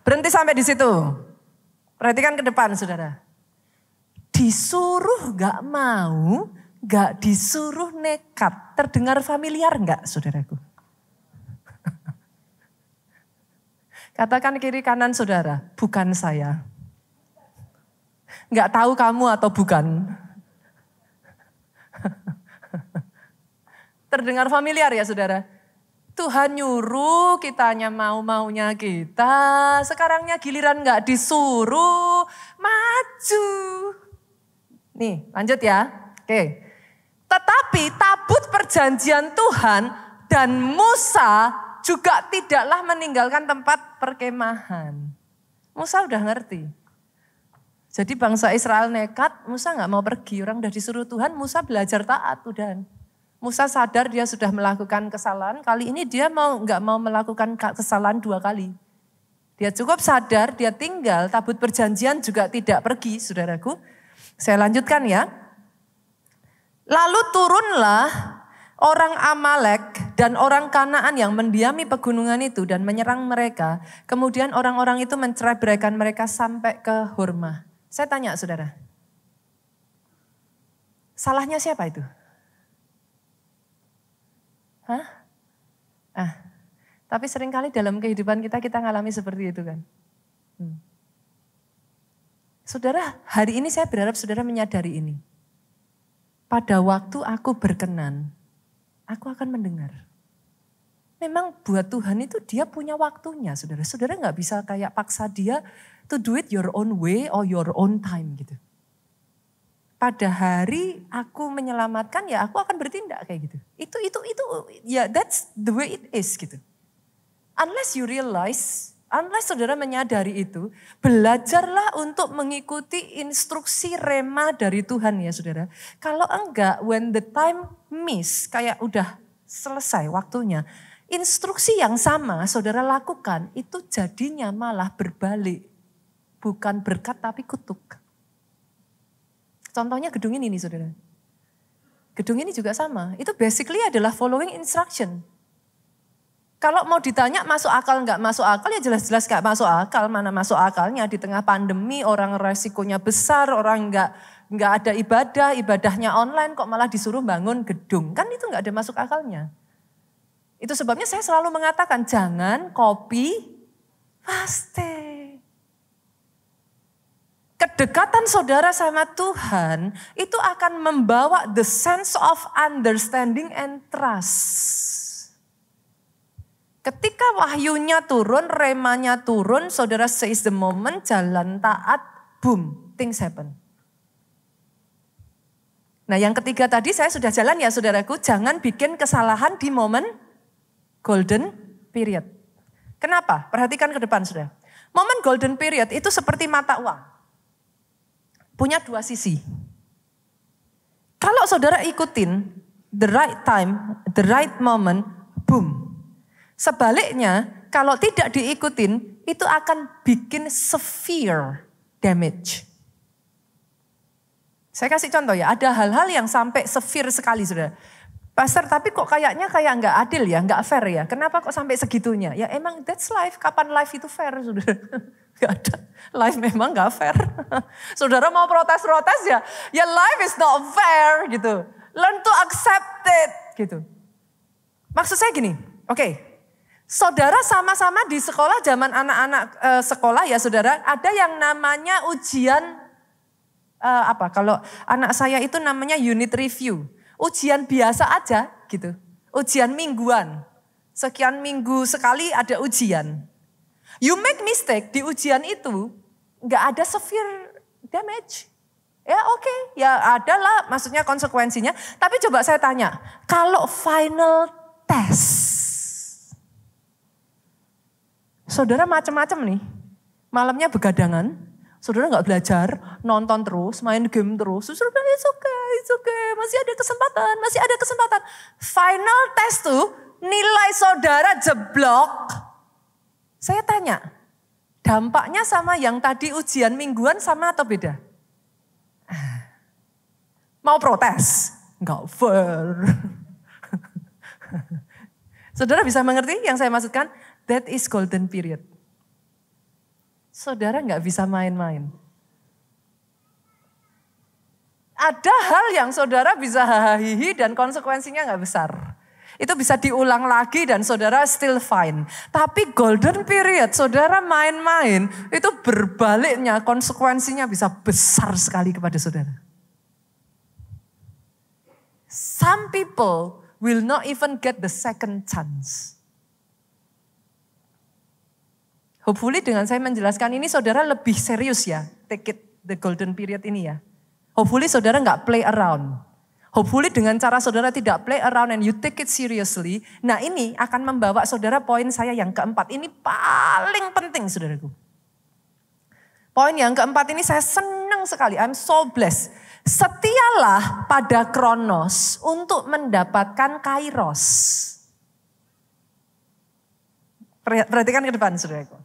Berhenti sampai di situ. Perhatikan ke depan saudara. Disuruh gak mau, gak disuruh nekat. Terdengar familiar gak saudaraku? Katakan kiri kanan saudara, bukan saya. Gak tahu kamu atau bukan. Terdengar familiar ya saudara? Tuhan nyuruh, kitanya mau-maunya kita. Sekarangnya giliran gak disuruh, maju. Nih lanjut ya, oke. Tetapi tabut perjanjian Tuhan dan Musa juga tidaklah meninggalkan tempat perkemahan. Musa udah ngerti. Jadi bangsa Israel nekat, Musa gak mau pergi. Orang udah disuruh Tuhan, Musa belajar taat udah. Musa sadar dia sudah melakukan kesalahan, kali ini dia gak mau melakukan kesalahan 2 kali. Dia cukup sadar, dia tinggal, tabut perjanjian juga tidak pergi saudaraku. Saya lanjutkan ya. Lalu turunlah orang Amalek dan orang Kanaan yang mendiami pegunungan itu dan menyerang mereka. Kemudian orang-orang itu mencerai-beraikan mereka sampai ke Hormah. Saya tanya saudara, salahnya siapa itu? Tapi seringkali dalam kehidupan kita ngalami seperti itu kan. Saudara, hari ini saya berharap saudara menyadari ini. Pada waktu aku berkenan, aku akan mendengar. Memang buat Tuhan itu dia punya waktunya, saudara. Saudara gak bisa kayak paksa dia to do it your own way or your own time gitu. Pada hari aku menyelamatkan ya aku akan bertindak kayak gitu. Itu ya that's the way it is gitu. Unless you realize Unless saudara menyadari itu, belajarlah untuk mengikuti instruksi rema dari Tuhan ya saudara. Kalau enggak, when the time miss, kayak udah selesai waktunya, instruksi yang sama saudara lakukan, itu jadinya malah berbalik. Bukan berkat tapi kutuk. Contohnya gedung ini nih saudara. Gedung ini juga sama, itu basically adalah following instruction. Kalau mau ditanya masuk akal nggak masuk akal ya jelas-jelas nggak masuk akal. Mana masuk akalnya di tengah pandemi orang resikonya besar, orang nggak ada ibadah, ibadahnya online kok malah disuruh bangun gedung. Kan itu nggak ada masuk akalnya. Itu sebabnya saya selalu mengatakan jangan copy paste. Kedekatan saudara sama Tuhan itu akan membawa the sense of understanding and trust. Ketika wahyunya turun, remanya turun, saudara seize the moment, jalan taat, boom, things happen. Nah yang ketiga tadi saya sudah jalan ya saudaraku, jangan bikin kesalahan di momen golden period. Kenapa? Perhatikan ke depan saudara. Momen golden period itu seperti mata uang. Punya dua sisi. Kalau saudara ikutin the right time, the right moment, boom. Sebaliknya, kalau tidak diikutin, itu akan bikin severe damage. Saya kasih contoh ya, ada hal-hal yang sampai severe sekali saudara. Pastor, tapi kok kayaknya kayak nggak adil ya, nggak fair ya. Kenapa kok sampai segitunya? Ya emang that's life, kapan life itu fair saudara? Gak ada, life memang nggak fair. Saudara mau protes-protes ya life is not fair gitu. Learn to accept it gitu. Maksud saya gini, oke. Saudara sama-sama di sekolah, zaman anak-anak sekolah ya saudara, ada yang namanya ujian, kalau anak saya itu namanya unit review. Ujian biasa aja gitu, ujian mingguan. Sekian minggu sekali ada ujian. You make mistake di ujian itu, gak ada severe damage. Ya oke, ya adalah maksudnya konsekuensinya. Tapi coba saya tanya, kalau final test, saudara macam-macam nih, malamnya begadangan, saudara nggak belajar, nonton terus, main game terus, saudara it's okay, masih ada kesempatan. Final test tuh nilai saudara jeblok. Saya tanya, dampaknya sama yang tadi ujian mingguan sama atau beda? Mau protes? Nggak fair. Saudara bisa mengerti yang saya maksudkan? That is golden period. Saudara nggak bisa main-main. Ada hal yang saudara bisa hahihi dan konsekuensinya nggak besar. Itu bisa diulang lagi dan saudara still fine. Tapi golden period, saudara main-main, itu berbaliknya konsekuensinya bisa besar sekali kepada saudara. Some people will not even get the second chance. Hopefully dengan saya menjelaskan ini saudara lebih serius ya, take it the golden period ini ya. Hopefully saudara nggak play around. Hopefully dengan cara saudara tidak play around and you take it seriously. Nah ini akan membawa saudara poin saya yang keempat. Ini paling penting saudaraku. Poin yang keempat ini saya senang sekali, I'm so blessed. Setialah pada Kronos untuk mendapatkan Kairos. Perhatikan ke depan saudaraku.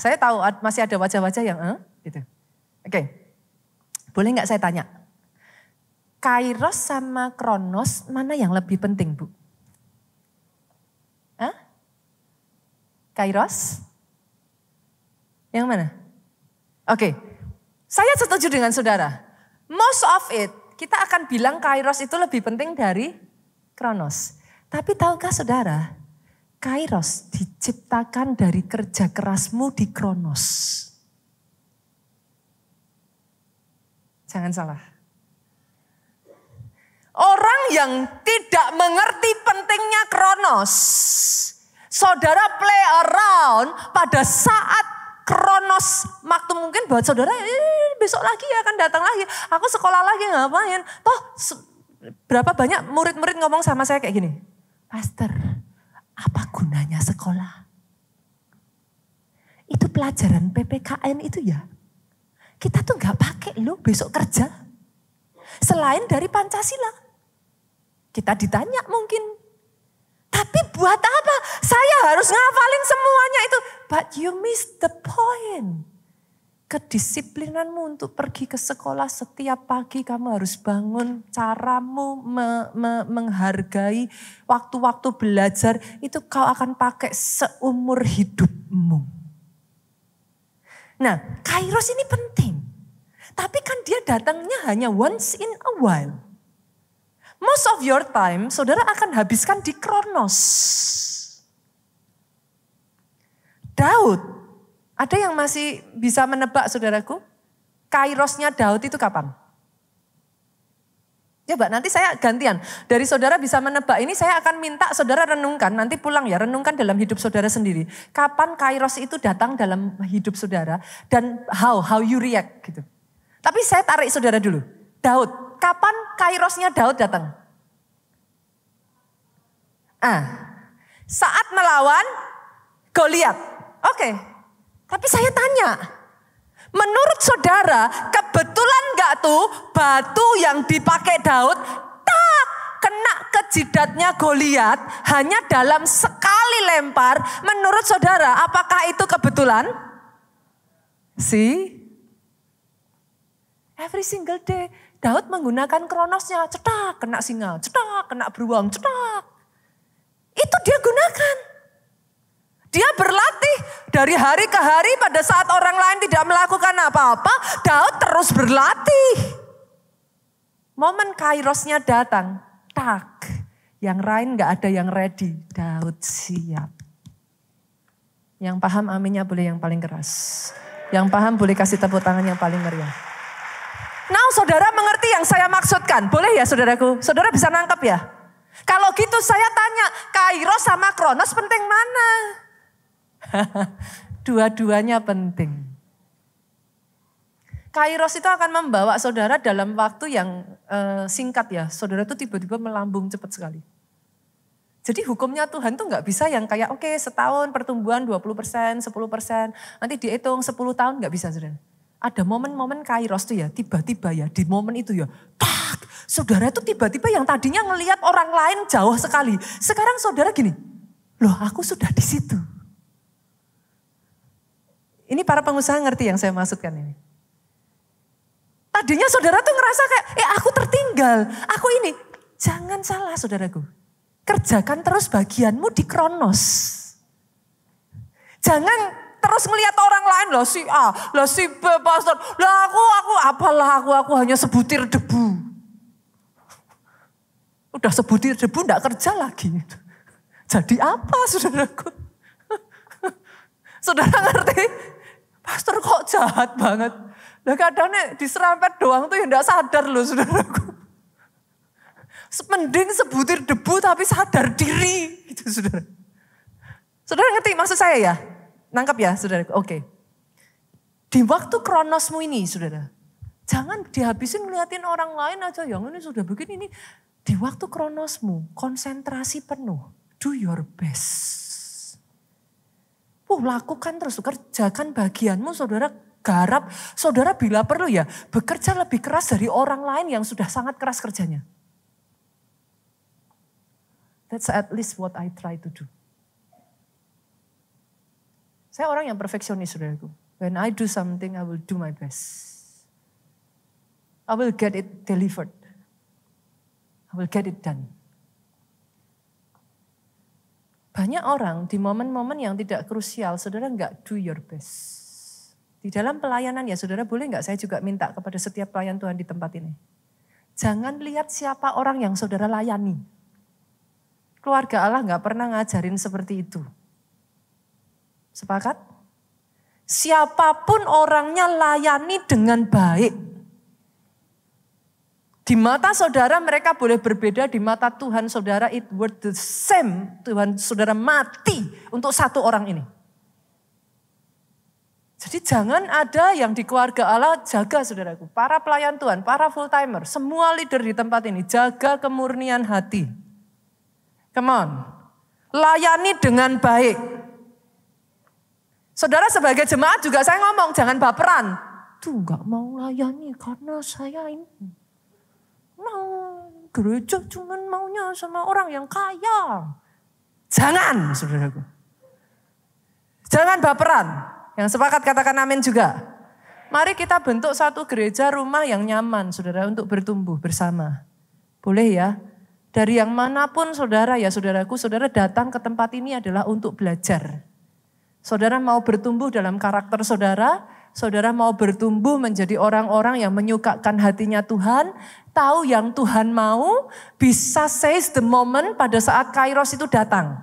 Saya tahu masih ada wajah-wajah yang gitu. Oke. Boleh nggak saya tanya? Kairos sama Kronos mana yang lebih penting, Bu? Hah? Kairos? Yang mana? Oke. Saya setuju dengan saudara. Most of it kita akan bilang Kairos itu lebih penting dari Kronos. Tapi tahukah saudara? Kairos diciptakan dari kerja kerasmu di Kronos. Jangan salah. Orang yang tidak mengerti pentingnya Kronos, saudara play around pada saat Kronos waktu mungkin buat saudara besok lagi akan datang lagi. Aku sekolah lagi ngapain? Toh berapa banyak murid-murid ngomong sama saya kayak gini. Pastor, apa gunanya sekolah? Itu pelajaran PPKN itu ya. Kita tuh gak pakai loh besok kerja. Selain dari Pancasila. Kita ditanya mungkin. Tapi buat apa? Saya harus ngafalin semuanya itu. But you miss the point. Kedisiplinanmu untuk pergi ke sekolah setiap pagi kamu harus bangun. Caramu menghargai waktu-waktu belajar itu kau akan pakai seumur hidupmu. Nah, Kairos ini penting. Tapi kan dia datangnya hanya once in a while. Most of your time saudara akan habiskan di Kronos. Daud. Ada yang masih bisa menebak saudaraku? Kairosnya Daud itu kapan? Coba nanti saya gantian. Dari saudara bisa menebak ini saya akan minta saudara renungkan. Nanti pulang ya renungkan dalam hidup saudara sendiri. Kapan Kairos itu datang dalam hidup saudara. Dan how you react gitu. Tapi saya tarik saudara dulu. Daud, kapan Kairosnya Daud datang? Saat melawan Goliat. Oke. Tapi saya tanya, menurut saudara kebetulan gak tuh batu yang dipakai Daud kena ke jidatnya Goliat hanya dalam sekali lempar. Menurut saudara apakah itu kebetulan? See? Every single day Daud menggunakan kronosnya. Cetak kena singa, cetak kena beruang, cetak. Itu dia gunakan. Dia berlatih dari hari ke hari pada saat orang lain tidak melakukan apa-apa. Daud terus berlatih. Momen Kairosnya datang. Tak. Yang lain gak ada yang ready. Daud siap. Yang paham aminnya boleh yang paling keras. Yang paham boleh kasih tepuk tangan yang paling meriah. Now saudara mengerti yang saya maksudkan. Boleh ya saudaraku? Saudara bisa nangkep ya? Kalau gitu saya tanya. Kairos sama Kronos penting mana? Dua-duanya penting. Kairos itu akan membawa saudara dalam waktu yang singkat ya. Saudara itu tiba-tiba melambung cepat sekali. Jadi hukumnya Tuhan tuh gak bisa yang kayak oke, setahun pertumbuhan 20%, 10%. Nanti dihitung 10 tahun gak bisa saudara. Ada momen-momen Kairos tuh ya tiba-tiba ya di momen itu ya. Saudara itu tiba-tiba yang tadinya ngelihat orang lain jauh sekali. Sekarang saudara gini, loh aku sudah di situ. Ini para pengusaha ngerti yang saya maksudkan ini. Tadinya saudara tuh ngerasa kayak, aku tertinggal, aku ini. Jangan salah saudaraku. Kerjakan terus bagianmu di Kronos. Jangan terus ngelihat orang lain, lah si A, lah si B, pastor. Lah aku hanya sebutir debu. Udah sebutir debu enggak kerja lagi. Jadi apa saudaraku? Saudara ngerti? Pastor kok jahat banget. Lah kadang-kadang diserempet doang tuh ya enggak sadar loh saudaraku. Mending sebutir debu tapi sadar diri. Gitu saudara. Saudara ngerti maksud saya ya? Nangkap ya saudaraku? Oke. Di waktu kronosmu ini saudara. Jangan dihabisin ngeliatin orang lain aja. Yang ini sudah begini ini. Di waktu kronosmu konsentrasi penuh. Do your best. Lakukan terus, kerjakan bagianmu saudara, garap. Saudara bila perlu ya, bekerja lebih keras dari orang lain yang sudah sangat keras kerjanya. That's at least what I try to do. Saya orang yang perfeksionis saudaraku. When I do something, I will do my best. I will get it delivered. I will get it done. Banyak orang di momen-momen yang tidak krusial, saudara enggak do your best. Di dalam pelayanan ya saudara boleh enggak saya juga minta kepada setiap pelayan Tuhan di tempat ini. Jangan lihat siapa orang yang saudara layani. Keluarga Allah enggak pernah ngajarin seperti itu. Sepakat? Siapapun orangnya layani dengan baik. Di mata saudara mereka boleh berbeda, di mata Tuhan saudara it worth the same. Tuhan saudara mati untuk satu orang ini. Jadi jangan ada yang di keluarga Allah jaga saudaraku. Para pelayan Tuhan, para full timer, semua leader di tempat ini jaga kemurnian hati. Come on, layani dengan baik. Saudara sebagai jemaat juga saya ngomong, jangan baperan. Tuh gak mau layani karena saya ini. Mau gereja cuman maunya sama orang yang kaya. Jangan, saudaraku. Jangan baperan. Yang sepakat katakan amin juga. Mari kita bentuk satu gereja rumah yang nyaman, saudara, untuk bertumbuh bersama. Boleh ya? Dari yang manapun saudara ya saudaraku, saudara datang ke tempat ini adalah untuk belajar. Saudara mau bertumbuh dalam karakter saudara, saudara mau bertumbuh menjadi orang-orang yang menyukakan hatinya Tuhan, tahu yang Tuhan mau, bisa seize the moment pada saat Kairos itu datang.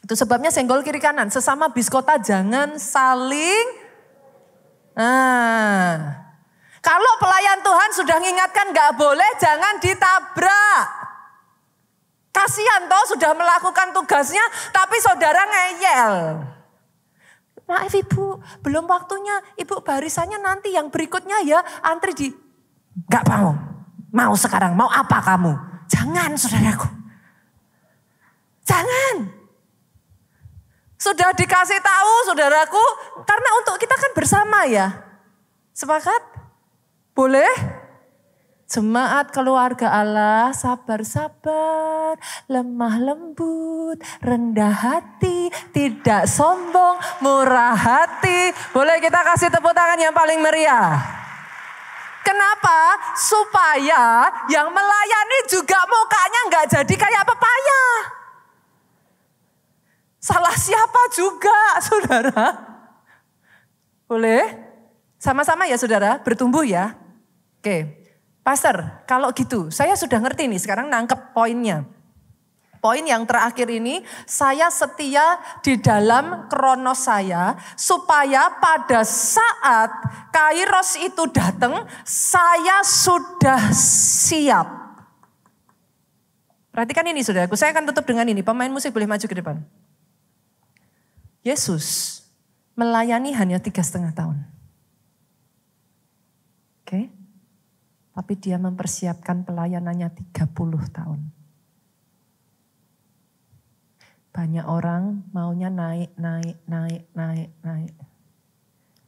Itu sebabnya senggol kiri kanan, sesama biskota jangan saling. Kalau pelayan Tuhan sudah mengingatkan gak boleh, jangan ditabrak. Kasihan toh sudah melakukan tugasnya, tapi saudara ngeyel. Maaf ibu, belum waktunya. Ibu barisannya nanti yang berikutnya ya antri di. Gak mau sekarang, mau apa kamu? Jangan saudaraku. Jangan. Sudah dikasih tahu saudaraku, karena untuk kita kan bersama ya. Sepakat? Boleh? Jemaat keluarga Allah, sabar-sabar, lemah lembut, rendah hati, tidak sombong, murah hati. Boleh kita kasih tepuk tangan yang paling meriah. Kenapa? Supaya yang melayani juga mukanya nggak jadi kayak pepaya. Salah siapa juga, saudara? Boleh? Sama-sama ya saudara, bertumbuh ya. Oke. Pastor, kalau gitu, saya sudah ngerti nih, sekarang nangkep poinnya. Poin yang terakhir ini, saya setia di dalam kronos saya, supaya pada saat Kairos itu datang, saya sudah siap. Perhatikan ini saudaraku, saya akan tutup dengan ini, pemain musik boleh maju ke depan. Yesus melayani hanya 3,5 tahun. Oke. Tapi dia mempersiapkan pelayanannya 30 tahun. Banyak orang maunya naik.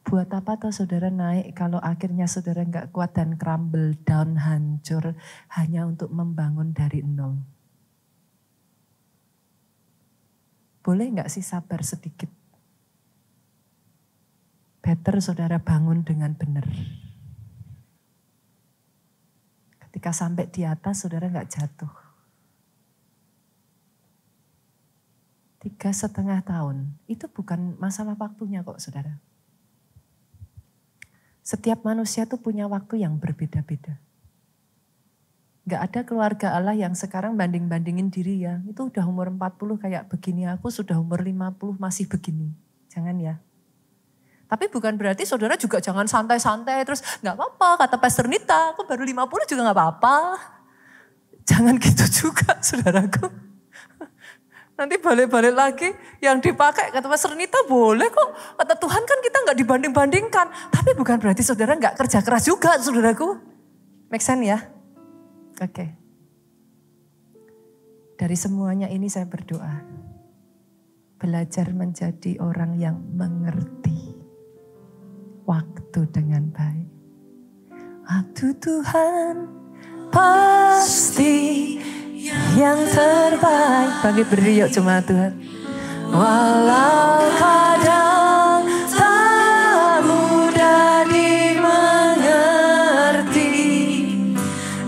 Buat apa tuh saudara naik kalau akhirnya saudara gak kuat dan crumble down, hancur hanya untuk membangun dari nol. Boleh gak sih sabar sedikit? Better saudara bangun dengan benar. Ketika sampai di atas, saudara gak jatuh. 3,5 tahun, itu bukan masalah waktunya kok saudara. Setiap manusia tuh punya waktu yang berbeda-beda. Gak ada keluarga Allah yang sekarang banding-bandingin diri ya. Itu udah umur 40 kayak begini, aku sudah umur 50 masih begini. Jangan ya. Tapi bukan berarti saudara juga jangan santai-santai terus gak apa-apa kata Pastor Nita, aku baru 50 juga gak apa-apa. Jangan gitu juga saudaraku. Nanti balik-balik lagi yang dipakai kata Pastor Nita boleh kok. Kata Tuhan kan kita gak dibanding-bandingkan. Tapi bukan berarti saudara gak kerja keras juga saudaraku. Make sense ya? Oke. Dari semuanya ini saya berdoa. Belajar menjadi orang yang mengerti waktu dengan baik. Waktu Tuhan pasti yang terbaik. Bangkit berdiri yuk jemaat Tuhan. Walau kadang tak mudah dimengerti,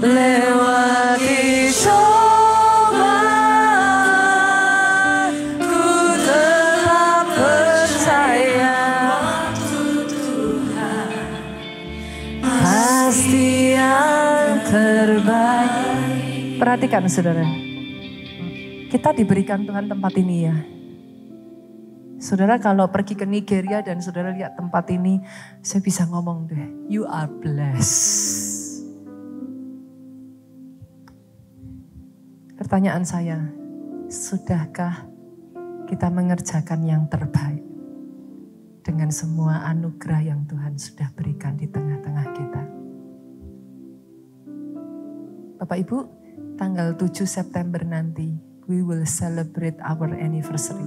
lewati cobaan, ku tetap percaya. Pasti yang terbaik. Perhatikan saudara. Kita diberikan Tuhan tempat ini ya. Saudara kalau pergi ke Nigeria dan saudara lihat tempat ini, saya bisa ngomong deh, you are blessed. Pertanyaan saya, sudahkah kita mengerjakan yang terbaik dengan semua anugerah yang Tuhan sudah berikan di tengah-tengah kita? Bapak Ibu, tanggal 7 September nanti, we will celebrate our anniversary.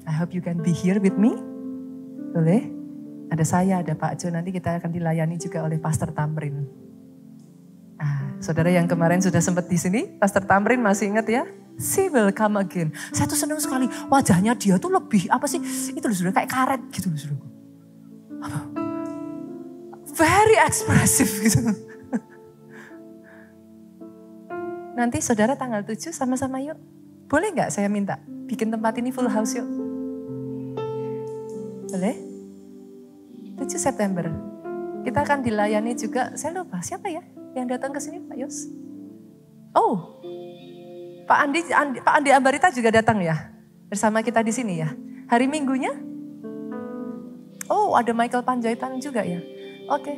I hope you can be here with me. Boleh? Ada saya, ada Pak Jo, nanti kita akan dilayani juga oleh Pastor Tamrin. Saudara yang kemarin sudah sempat di sini, Pastor Tamrin masih ingat ya? She will come again. Saya tuh senang sekali, wajahnya dia tuh lebih, apa sih, itu loh saudara, kayak karet gitu loh saudara. Very expressive gitu. Nanti saudara tanggal 7 sama-sama yuk. Boleh gak saya minta bikin tempat ini full house yuk? Boleh? 7 September. Kita akan dilayani juga, saya lupa siapa ya yang datang ke sini, Pak Yos? Oh, Pak Andi Ambarita juga datang ya? Bersama kita di sini ya? Hari Minggunya? Oh, ada Michael Panjaitan juga ya? Oke.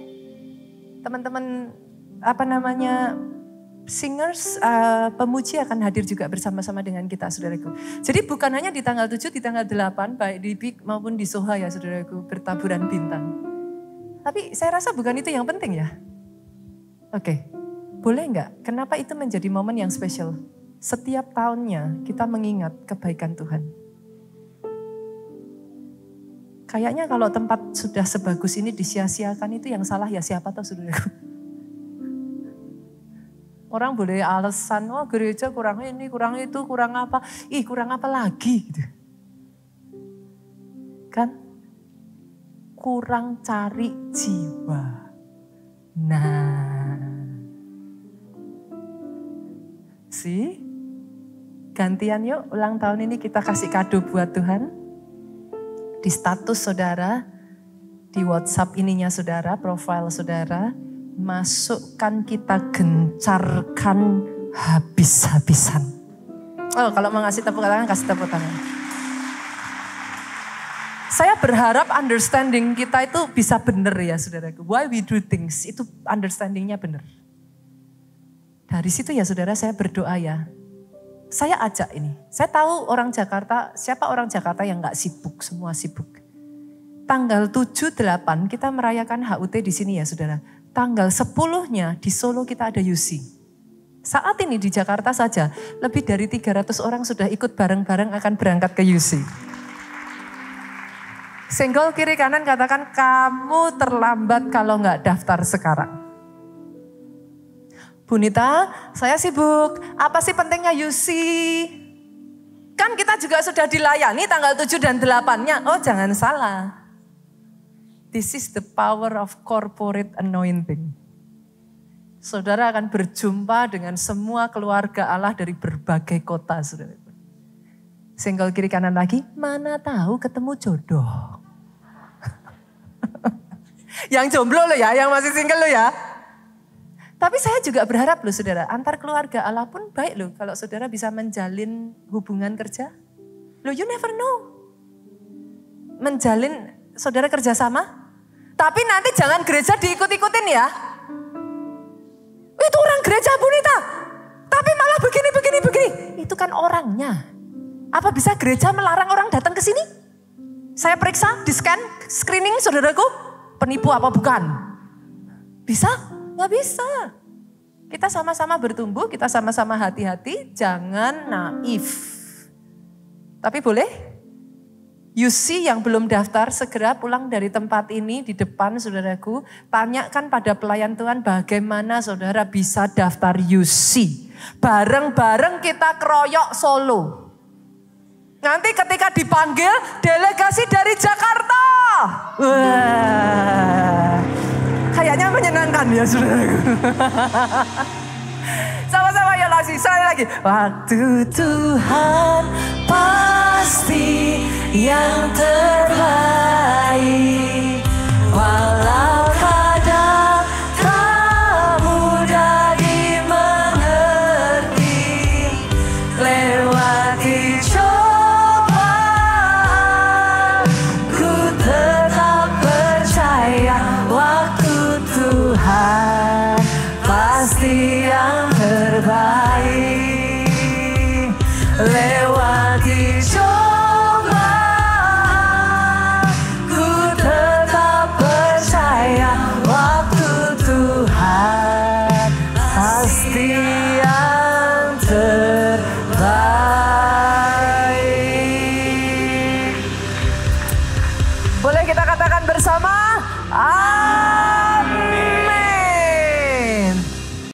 Teman-teman singers, pemuji akan hadir juga bersama-sama dengan kita, saudaraku. Jadi bukan hanya di tanggal 7, di tanggal 8, baik di Big maupun di Soha ya, saudaraku, bertaburan bintang. Tapi saya rasa bukan itu yang penting ya. Oke, boleh nggak? Kenapa itu menjadi momen yang spesial? Setiap tahunnya kita mengingat kebaikan Tuhan. Kayaknya kalau tempat sudah sebagus ini disia-siakan, itu yang salah ya siapa tahu, saudaraku. Orang boleh alasan, wah gereja kurang ini, kurang itu, kurang apa. Kurang apa lagi gitu. Kan? Kurang cari jiwa. Nah. Gantian yuk ulang tahun ini kita kasih kado buat Tuhan. Di status saudara, di WhatsApp ininya saudara, profil saudara, masukkan, kita gencarkan habis-habisan. Oh, kalau mau ngasih tepuk tangan, kasih tepuk tangan. Saya berharap understanding kita itu bisa benar ya saudaraku. Why we do things, itu understandingnya benar. Dari situ ya saudara, saya berdoa ya. Saya ajak ini, saya tahu orang Jakarta, siapa orang Jakarta yang gak sibuk, semua sibuk. Tanggal 7-8 kita merayakan HUT di sini ya saudara. Tanggal 10-nya di Solo kita ada UC. Saat ini di Jakarta saja lebih dari 300 orang sudah ikut bareng-bareng akan berangkat ke UC. Senggol kiri kanan katakan, kamu terlambat kalau nggak daftar sekarang. Bunita, saya sibuk. Apa sih pentingnya UC? Kan kita juga sudah dilayani tanggal 7 dan 8-nya. Oh jangan salah. This is the power of corporate anointing. Saudara akan berjumpa dengan semua keluarga Allah dari berbagai kota. Saudara. Senggol kiri kanan lagi, mana tahu ketemu jodoh. Yang jomblo lo ya, yang masih single lo ya. Tapi saya juga berharap loh saudara, antar keluarga Allah pun baik loh kalau saudara bisa menjalin hubungan kerja. Loh you never know. Menjalin saudara kerjasama. Tapi nanti jangan gereja diikut-ikutin ya. Itu orang gereja Bunita. Tapi malah begini. Itu kan orangnya. Apa bisa gereja melarang orang datang ke sini? Saya periksa, di scan, screening saudaraku. Penipu apa bukan? Bisa? Gak bisa. Kita sama-sama bertumbuh, kita sama-sama hati-hati, jangan naif. Tapi boleh? UC yang belum daftar segera pulang dari tempat ini di depan saudaraku. Tanyakan pada pelayan Tuhan bagaimana saudara bisa daftar UC. Bareng-bareng kita keroyok Solo. Nanti ketika dipanggil delegasi dari Jakarta. Wah. Kayaknya menyenangkan ya saudaraku. Sama-sama ya lagi. Waktu Tuhan pasti yang terbaik. Walau kadang tak mudah dimengerti. Lewati cobaan ku tetap percaya. Tuhan pasti yang terbaik. Lewati cobaan ku tetap percaya. Waktu Tuhan pasti yang terbaik. bersama-sama.